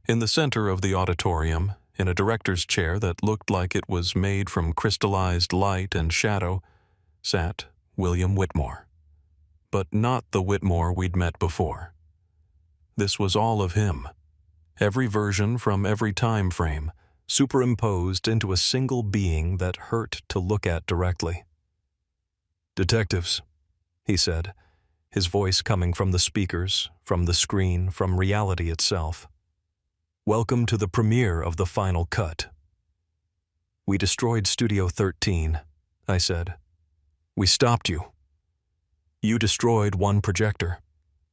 In the center of the auditorium, in a director's chair that looked like it was made from crystallized light and shadow, sat William Whitmore. But not the Whitmore we'd met before. This was all of him. Every version from every time frame, superimposed into a single being that hurt to look at directly. "Detectives," he said, his voice coming from the speakers, from the screen, from reality itself. "Welcome to the premiere of the final cut." "We destroyed Studio 13, I said. "We stopped you. You destroyed one projector,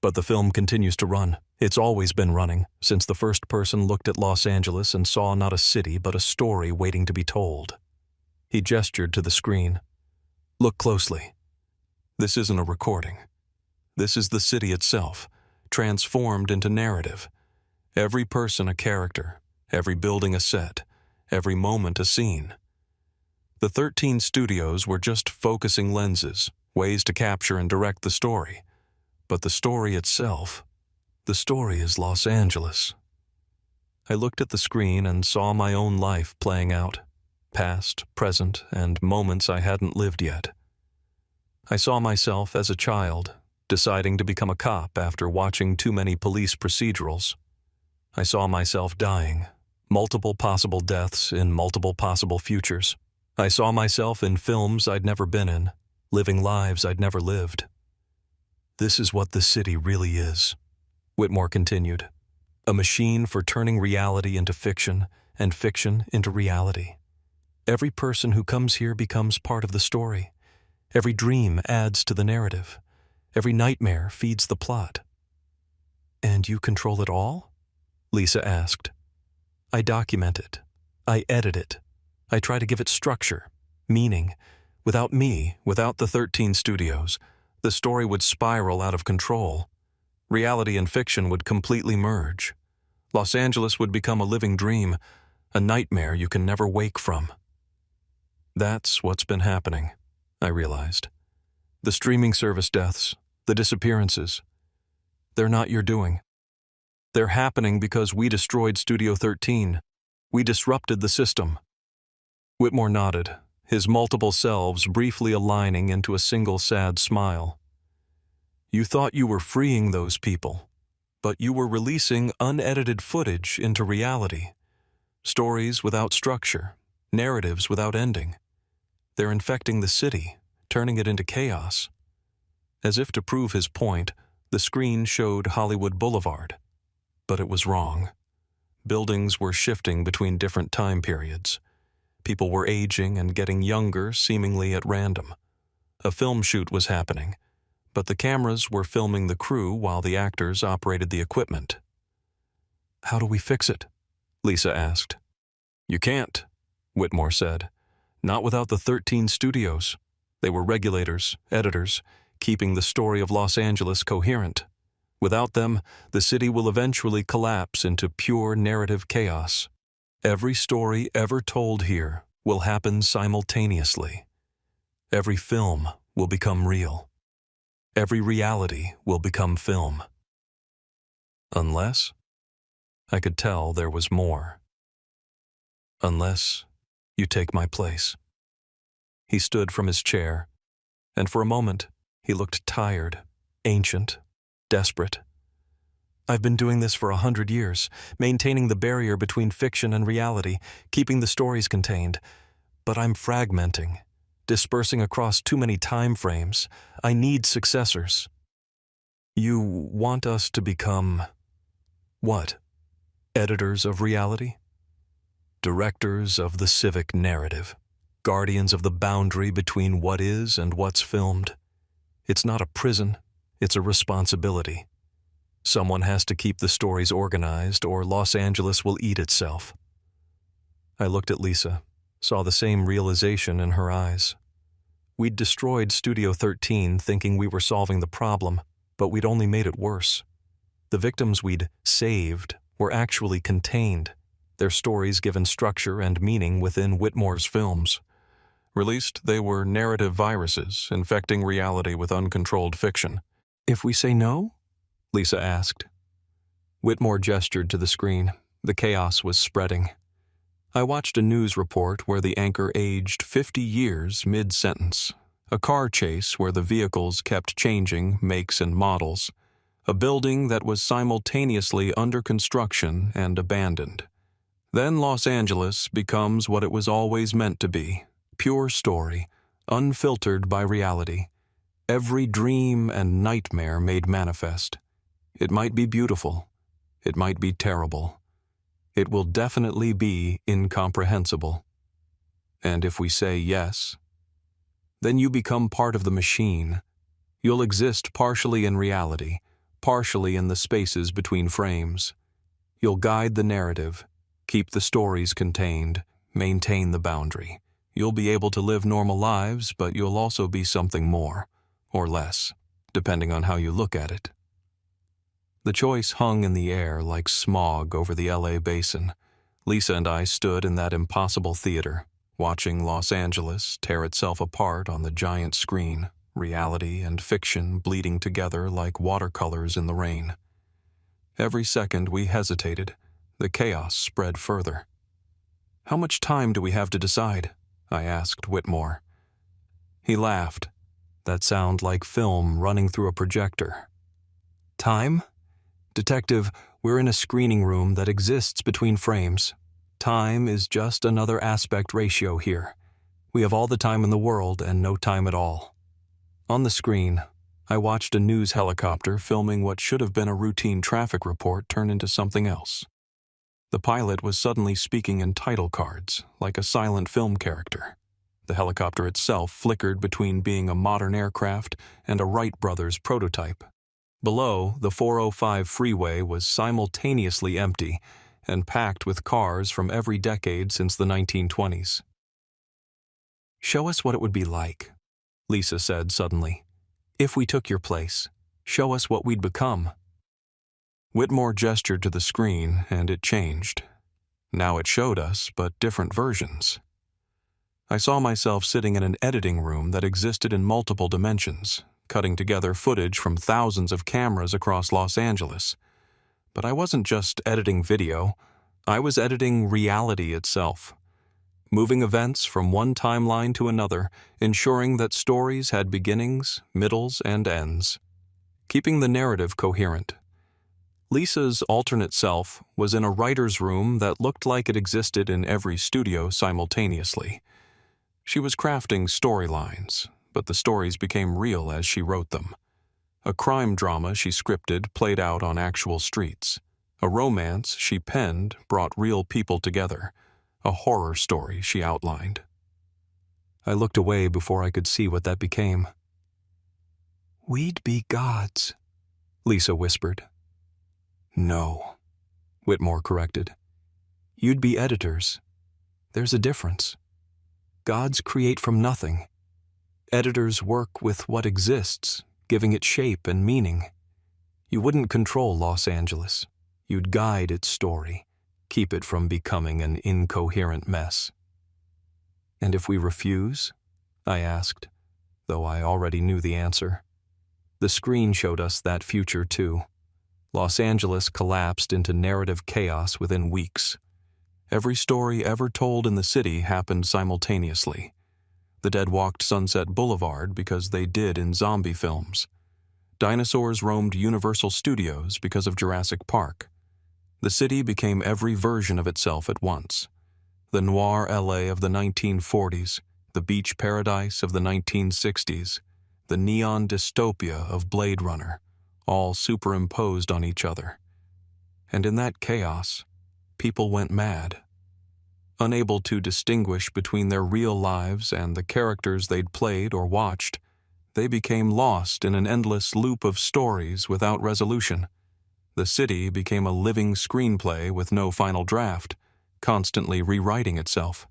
but the film continues to run. It's always been running, since the first person looked at Los Angeles and saw not a city but a story waiting to be told." He gestured to the screen. "Look closely. This isn't a recording. This is the city itself, transformed into narrative. Every person a character, every building a set, every moment a scene. The 13 studios were just focusing lenses, ways to capture and direct the story. But the story itself, the story is Los Angeles." I looked at the screen and saw my own life playing out, past, present, and moments I hadn't lived yet. I saw myself as a child, deciding to become a cop after watching too many police procedurals. I saw myself dying, multiple possible deaths in multiple possible futures. I saw myself in films I'd never been in, living lives I'd never lived. "This is what the city really is," Whitmore continued. "A machine for turning reality into fiction and fiction into reality. Every person who comes here becomes part of the story. Every dream adds to the narrative. Every nightmare feeds the plot." "And you control it all?" Lisa asked. "I document it. I edit it. I try to give it structure, meaning. Without me, without the 13 studios, the story would spiral out of control. Reality and fiction would completely merge. Los Angeles would become a living dream, a nightmare you can never wake from." That's what's been happening, I realized. The streaming service deaths, the disappearances, they're not your doing. They're happening because we destroyed Studio 13. We disrupted the system. Whitmore nodded, his multiple selves briefly aligning into a single sad smile. You thought you were freeing those people, but you were releasing unedited footage into reality. Stories without structure, narratives without ending. They're infecting the city, turning it into chaos. As if to prove his point, the screen showed Hollywood Boulevard. But it was wrong. Buildings were shifting between different time periods. People were aging and getting younger seemingly at random. A film shoot was happening, but the cameras were filming the crew while the actors operated the equipment. How do we fix it? Lisa asked. You can't, Whitmore said. Not without the 13 studios. They were regulators, editors, keeping the story of Los Angeles coherent. Without them, the city will eventually collapse into pure narrative chaos. Every story ever told here will happen simultaneously. Every film will become real. Every reality will become film. Unless, I could tell there was more. Unless you take my place. He stood from his chair, and for a moment he looked tired, ancient, desperate. I've been doing this for 100 years, maintaining the barrier between fiction and reality, keeping the stories contained. But I'm fragmenting, dispersing across too many time frames. I need successors. You want us to become, what? Editors of reality? Directors of the civic narrative. Guardians of the boundary between what is and what's filmed. It's not a prison, it's a responsibility. Someone has to keep the stories organized, or Los Angeles will eat itself. I looked at Lisa, saw the same realization in her eyes. We'd destroyed Studio 13 thinking we were solving the problem, but we'd only made it worse. The victims we'd saved were actually contained, their stories given structure and meaning within Whitmore's films. Released, they were narrative viruses infecting reality with uncontrolled fiction. If we say no? Lisa asked. Whitmore gestured to the screen. The chaos was spreading. I watched a news report where the anchor aged 50 years mid-sentence. A car chase where the vehicles kept changing makes and models. A building that was simultaneously under construction and abandoned. Then Los Angeles becomes what it was always meant to be. Pure story, unfiltered by reality. Every dream and nightmare made manifest. It might be beautiful. It might be terrible. It will definitely be incomprehensible. And if we say yes, then you become part of the machine. You'll exist partially in reality, partially in the spaces between frames. You'll guide the narrative, keep the stories contained, maintain the boundary. You'll be able to live normal lives, but you'll also be something more, or less, depending on how you look at it. The choice hung in the air like smog over the LA basin. Lisa and I stood in that impossible theater, watching Los Angeles tear itself apart on the giant screen, reality and fiction bleeding together like watercolors in the rain. Every second we hesitated, the chaos spread further. How much time do we have to decide? I asked Whitmore. He laughed. That sound like film running through a projector. Time? Detective, we're in a screening room that exists between frames. Time is just another aspect ratio here. We have all the time in the world and no time at all. On the screen, I watched a news helicopter filming what should have been a routine traffic report turn into something else. The pilot was suddenly speaking in title cards, like a silent film character. The helicopter itself flickered between being a modern aircraft and a Wright brothers prototype. Below, the 405 freeway was simultaneously empty and packed with cars from every decade since the 1920s. Show us what it would be like, Lisa said suddenly. If we took your place, show us what we'd become. Whitmore gestured to the screen, and it changed. Now it showed us, but different versions. I saw myself sitting in an editing room that existed in multiple dimensions, cutting together footage from thousands of cameras across Los Angeles. But I wasn't just editing video, I was editing reality itself, moving events from one timeline to another, ensuring that stories had beginnings, middles, and ends, keeping the narrative coherent. Lisa's alternate self was in a writer's room that looked like it existed in every studio simultaneously. She was crafting storylines, but the stories became real as she wrote them. A crime drama she scripted played out on actual streets. A romance she penned brought real people together. A horror story she outlined. I looked away before I could see what that became. "We'd be gods," Lisa whispered. "No," Whitmore corrected. "You'd be editors. There's a difference. Gods create from nothing. Editors work with what exists, giving it shape and meaning. You wouldn't control Los Angeles. You'd guide its story, keep it from becoming an incoherent mess." "And if we refuse?" I asked, though I already knew the answer. The screen showed us that future too. Los Angeles collapsed into narrative chaos within weeks. Every story ever told in the city happened simultaneously. The dead walked Sunset Boulevard because they did in zombie films. Dinosaurs roamed Universal Studios because of Jurassic Park. The city became every version of itself at once. The noir LA of the 1940s, the beach paradise of the 1960s, the neon dystopia of Blade Runner, all superimposed on each other. And in that chaos, people went mad. Unable to distinguish between their real lives and the characters they'd played or watched, they became lost in an endless loop of stories without resolution. The city became a living screenplay with no final draft, constantly rewriting itself.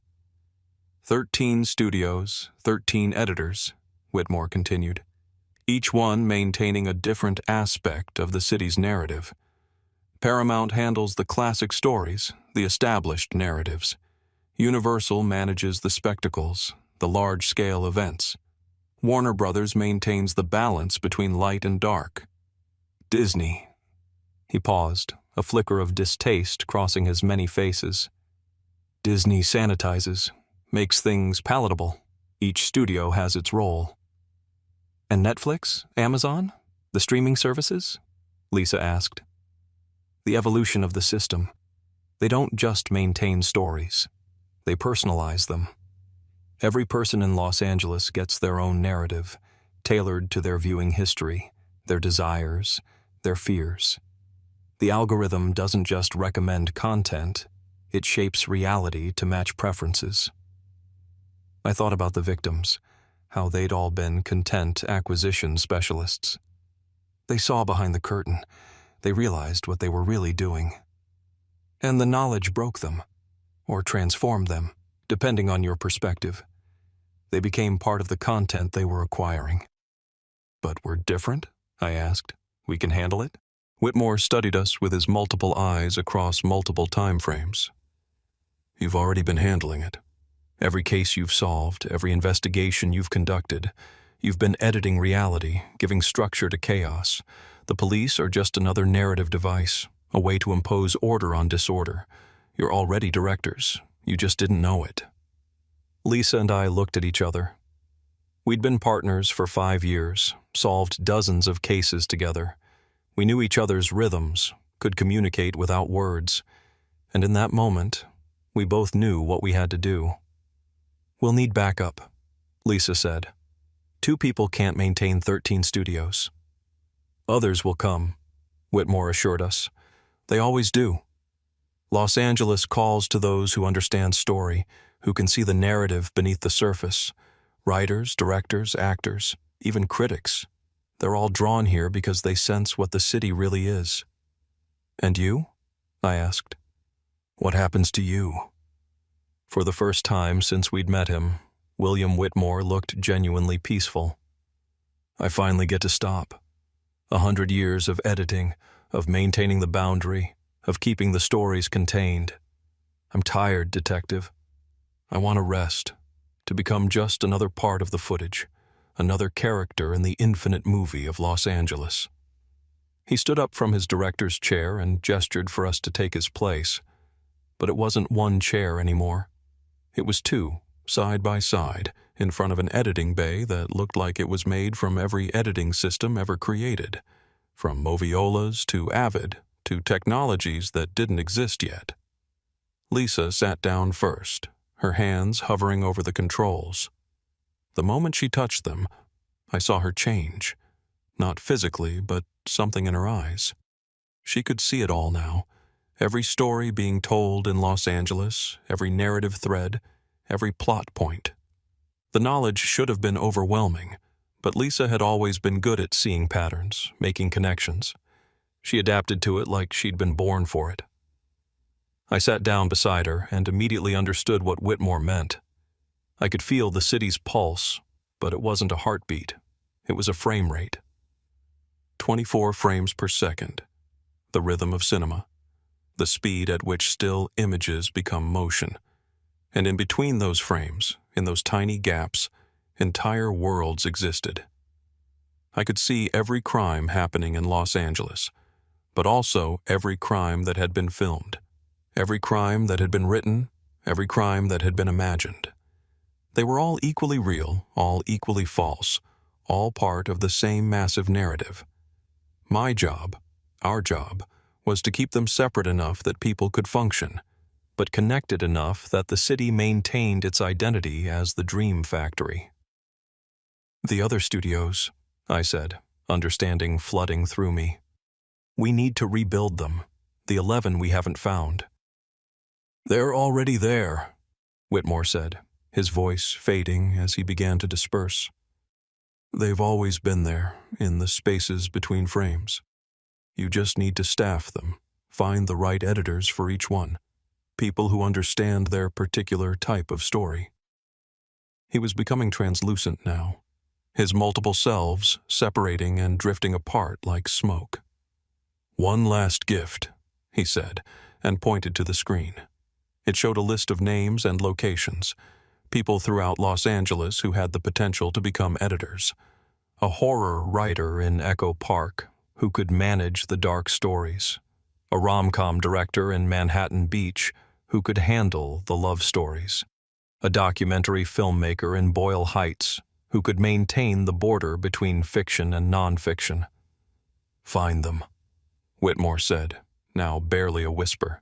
13 studios, 13 editors, Whitmore continued, each one maintaining a different aspect of the city's narrative. Paramount handles the classic stories, the established narratives. Universal manages the spectacles, the large-scale events. Warner Brothers maintains the balance between light and dark. Disney. He paused, a flicker of distaste crossing his many faces. Disney sanitizes, makes things palatable. Each studio has its role. And Netflix? Amazon? The streaming services? Lisa asked. The evolution of the system. They don't just maintain stories. They personalize them. Every person in Los Angeles gets their own narrative, tailored to their viewing history, their desires, their fears. The algorithm doesn't just recommend content, it shapes reality to match preferences. I thought about the victims, how they'd all been content acquisition specialists. They saw behind the curtain. They realized what they were really doing. And the knowledge broke them, or transformed them, depending on your perspective. They became part of the content they were acquiring. But we're different? I asked. We can handle it? Whitmore studied us with his multiple eyes across multiple time frames. You've already been handling it. Every case you've solved, every investigation you've conducted, you've been editing reality, giving structure to chaos. The police are just another narrative device, a way to impose order on disorder. You're already directors. You just didn't know it. Lisa and I looked at each other. We'd been partners for 5 years, solved dozens of cases together. We knew each other's rhythms, could communicate without words, and in that moment, we both knew what we had to do. We'll need backup, Lisa said. 2 people can't maintain 13 studios. Others will come, Whitmore assured us. They always do. Los Angeles calls to those who understand story, who can see the narrative beneath the surface. Writers, directors, actors, even critics. They're all drawn here because they sense what the city really is. And you? I asked. What happens to you? For the first time since we'd met him, William Whitmore looked genuinely peaceful. I finally get to stop. 100 years of editing, of maintaining the boundary, of keeping the stories contained. I'm tired, detective. I want to rest, to become just another part of the footage, another character in the infinite movie of Los Angeles. He stood up from his director's chair and gestured for us to take his place. But it wasn't one chair anymore. It was two, side by side, in front of an editing bay that looked like it was made from every editing system ever created, from Moviolas to Avid to technologies that didn't exist yet. Lisa sat down first, her hands hovering over the controls. The moment she touched them, I saw her change. Not physically, but something in her eyes. She could see it all now. Every story being told in Los Angeles, every narrative thread, every plot point. The knowledge should have been overwhelming, but Lisa had always been good at seeing patterns, making connections. She adapted to it like she'd been born for it. I sat down beside her and immediately understood what Whitmore meant. I could feel the city's pulse, but it wasn't a heartbeat. It was a frame rate. 24 frames per second. The rhythm of cinema. The speed at which still images become motion. And in between those frames, in those tiny gaps, entire worlds existed. I could see every crime happening in Los Angeles, but also every crime that had been filmed, every crime that had been written, every crime that had been imagined. They were all equally real, all equally false, all part of the same massive narrative. My job, our job, was to keep them separate enough that people could function, but connected enough that the city maintained its identity as the Dream Factory. The other studios, I said, understanding flooding through me. We need to rebuild them, the 11 we haven't found. They're already there, Whitmore said, his voice fading as he began to disperse. They've always been there, in the spaces between frames. You just need to staff them, find the right editors for each one, people who understand their particular type of story. He was becoming translucent now, his multiple selves separating and drifting apart like smoke. One last gift, he said, and pointed to the screen. It showed a list of names and locations, people throughout Los Angeles who had the potential to become editors. A horror writer in Echo Park who could manage the dark stories. A rom-com director in Manhattan Beach who could handle the love stories. A documentary filmmaker in Boyle Heights who could maintain the border between fiction and non-fiction. Find them, Whitmore said, now barely a whisper.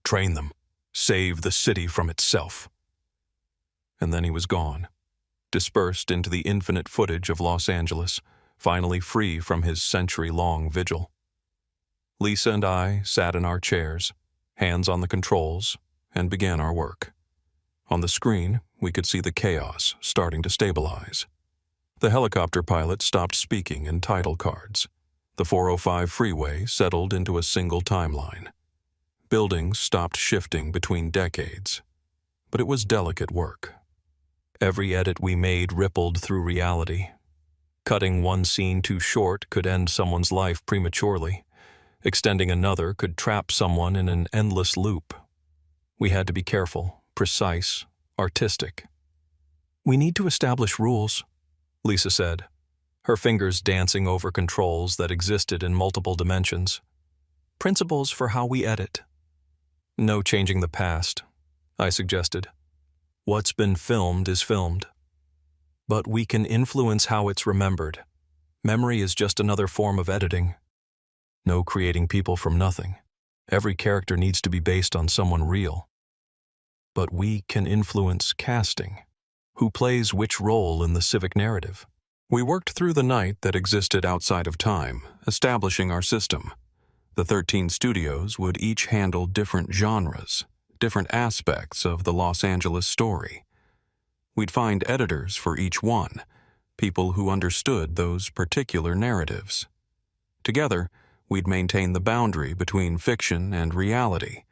Train them. Save the city from itself. And then he was gone, dispersed into the infinite footage of Los Angeles, finally free from his century-long vigil. Lisa and I sat in our chairs, hands on the controls, and began our work. On the screen, we could see the chaos starting to stabilize. The helicopter pilot stopped speaking in title cards. The 405 freeway settled into a single timeline. Buildings stopped shifting between decades. But it was delicate work. Every edit we made rippled through reality. Cutting one scene too short could end someone's life prematurely. Extending another could trap someone in an endless loop. We had to be careful, precise, artistic. We need to establish rules, Lisa said, her fingers dancing over controls that existed in multiple dimensions. Principles for how we edit. No changing the past, I suggested. What's been filmed is filmed. But we can influence how it's remembered. Memory is just another form of editing. No creating people from nothing. Every character needs to be based on someone real. But we can influence casting. Who plays which role in the civic narrative? We worked through the night that existed outside of time, establishing our system. The 13 studios would each handle different genres, different aspects of the Los Angeles story. We'd find editors for each one, people who understood those particular narratives. Together, we'd maintain the boundary between fiction and reality,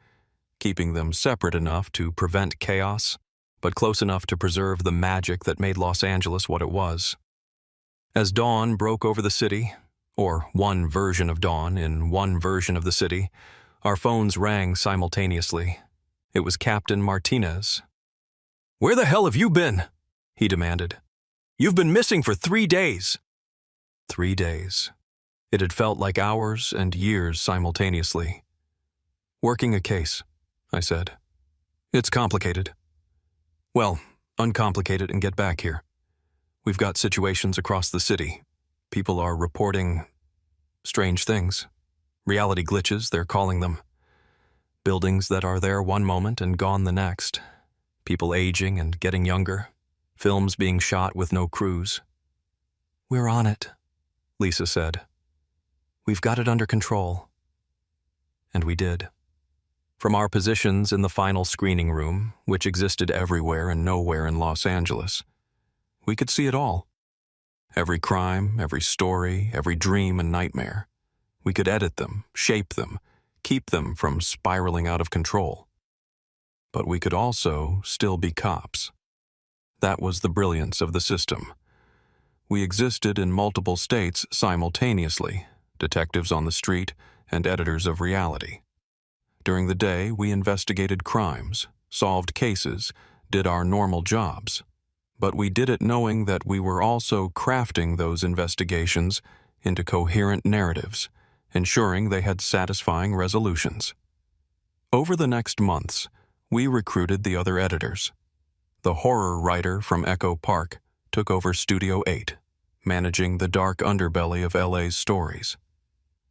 keeping them separate enough to prevent chaos, but close enough to preserve the magic that made Los Angeles what it was. As dawn broke over the city, or one version of dawn in one version of the city, our phones rang simultaneously. It was Captain Martinez. "Where the hell have you been?" he demanded. "You've been missing for 3 days." 3 days. It had felt like hours and years simultaneously. "Working a case," I said. "It's complicated." "Well, uncomplicate it and get back here. We've got situations across the city. People are reporting strange things. Reality glitches, they're calling them. Buildings that are there one moment and gone the next. People aging and getting younger. Films being shot with no crews." "We're on it," Lisa said. "We've got it under control." And we did. From our positions in the final screening room, which existed everywhere and nowhere in Los Angeles, we could see it all. Every crime, every story, every dream and nightmare. We could edit them, shape them, keep them from spiraling out of control. But we could also still be cops. That was the brilliance of the system. We existed in multiple states simultaneously, detectives on the street and editors of reality. During the day, we investigated crimes, solved cases, did our normal jobs. But we did it knowing that we were also crafting those investigations into coherent narratives, ensuring they had satisfying resolutions. Over the next months, we recruited the other editors. The horror writer from Echo Park took over Studio 8, managing the dark underbelly of LA's stories.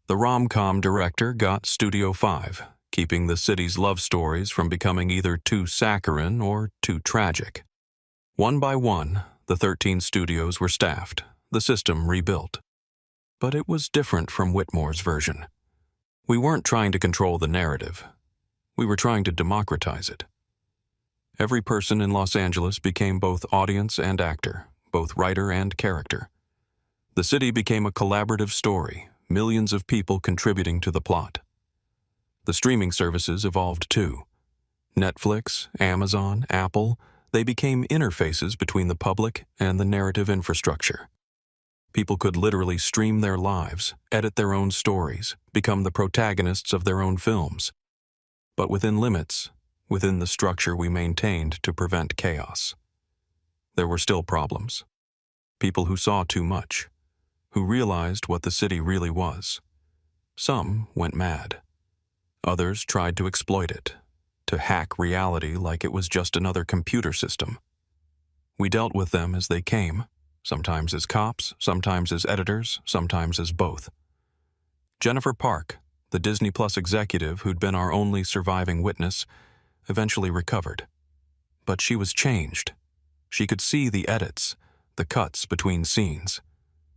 The rom-com director got Studio 5, keeping the city's love stories from becoming either too saccharine or too tragic. One by one, the 13 studios were staffed, the system rebuilt. But it was different from Whitmore's version. We weren't trying to control the narrative. We were trying to democratize it. Every person in Los Angeles became both audience and actor, both writer and character. The city became a collaborative story, millions of people contributing to the plot. The streaming services evolved too. Netflix, Amazon, Apple, they became interfaces between the public and the narrative infrastructure. People could literally stream their lives, edit their own stories, become the protagonists of their own films. But within limits, within the structure we maintained to prevent chaos. There were still problems. People who saw too much, who realized what the city really was. Some went mad. Others tried to exploit it, to hack reality like it was just another computer system. We dealt with them as they came, sometimes as cops, sometimes as editors, sometimes as both. Jennifer Park, the Disney Plus executive who'd been our only surviving witness, eventually recovered. But she was changed. She could see the edits, the cuts between scenes.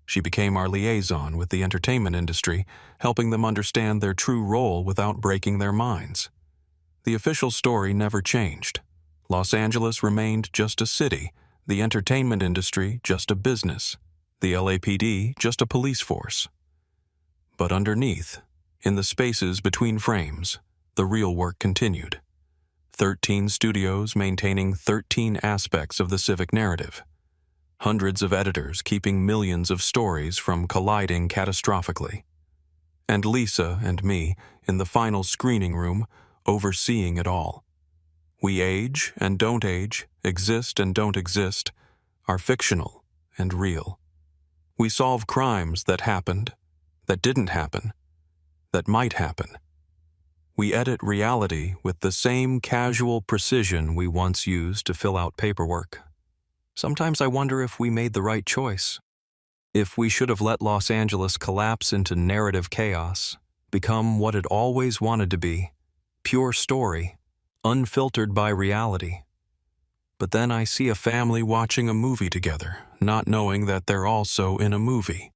She became our liaison with the entertainment industry, helping them understand their true role without breaking their minds. The official story never changed. Los Angeles remained just a city, the entertainment industry just a business, the LAPD just a police force. But underneath, in the spaces between frames, the real work continued. 13 studios maintaining 13 aspects of the civic narrative. Hundreds of editors keeping millions of stories from colliding catastrophically. And Lisa and me in the final screening room overseeing it all. We age and don't age, exist and don't exist, are fictional and real. We solve crimes that happened, that didn't happen, that might happen. We edit reality with the same casual precision we once used to fill out paperwork. Sometimes I wonder if we made the right choice. If we should have let Los Angeles collapse into narrative chaos, become what it always wanted to be, pure story, unfiltered by reality. But then I see a family watching a movie together, not knowing that they're also in a movie.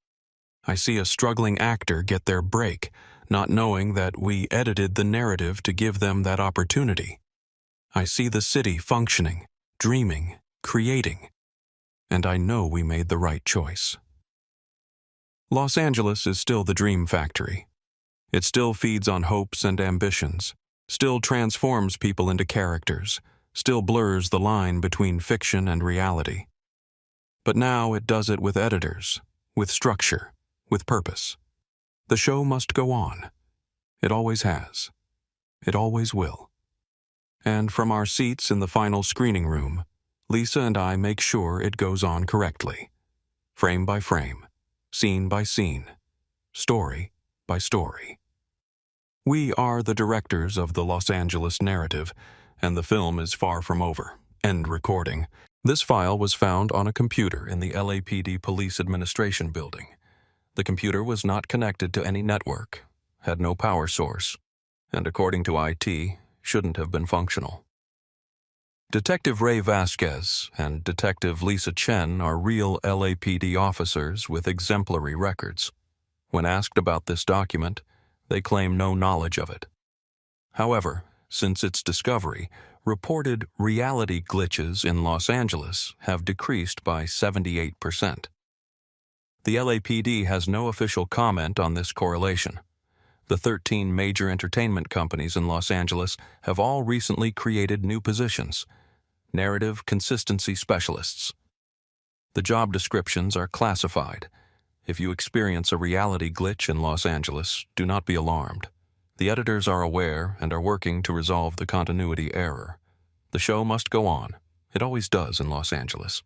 I see a struggling actor get their break, not knowing that we edited the narrative to give them that opportunity. I see the city functioning, dreaming, creating, and I know we made the right choice. Los Angeles is still the dream factory. It still feeds on hopes and ambitions, still transforms people into characters, still blurs the line between fiction and reality. But now it does it with editors, with structure, with purpose. The show must go on. It always has. It always will. And from our seats in the final screening room, Lisa and I make sure it goes on correctly, frame by frame, scene by scene, story by story. We are the directors of the Los Angeles narrative, and the film is far from over. End recording. This file was found on a computer in the LAPD Police Administration Building. The computer was not connected to any network, had no power source, and according to IT, shouldn't have been functional. Detective Ray Vasquez and Detective Lisa Chen are real LAPD officers with exemplary records. When asked about this document, they claim no knowledge of it. However, since its discovery, reported reality glitches in Los Angeles have decreased by 78%. The LAPD has no official comment on this correlation. The 13 major entertainment companies in Los Angeles have all recently created new positions: narrative consistency specialists. The job descriptions are classified. If you experience a reality glitch in Los Angeles, do not be alarmed. The editors are aware and are working to resolve the continuity error. The show must go on. It always does in Los Angeles.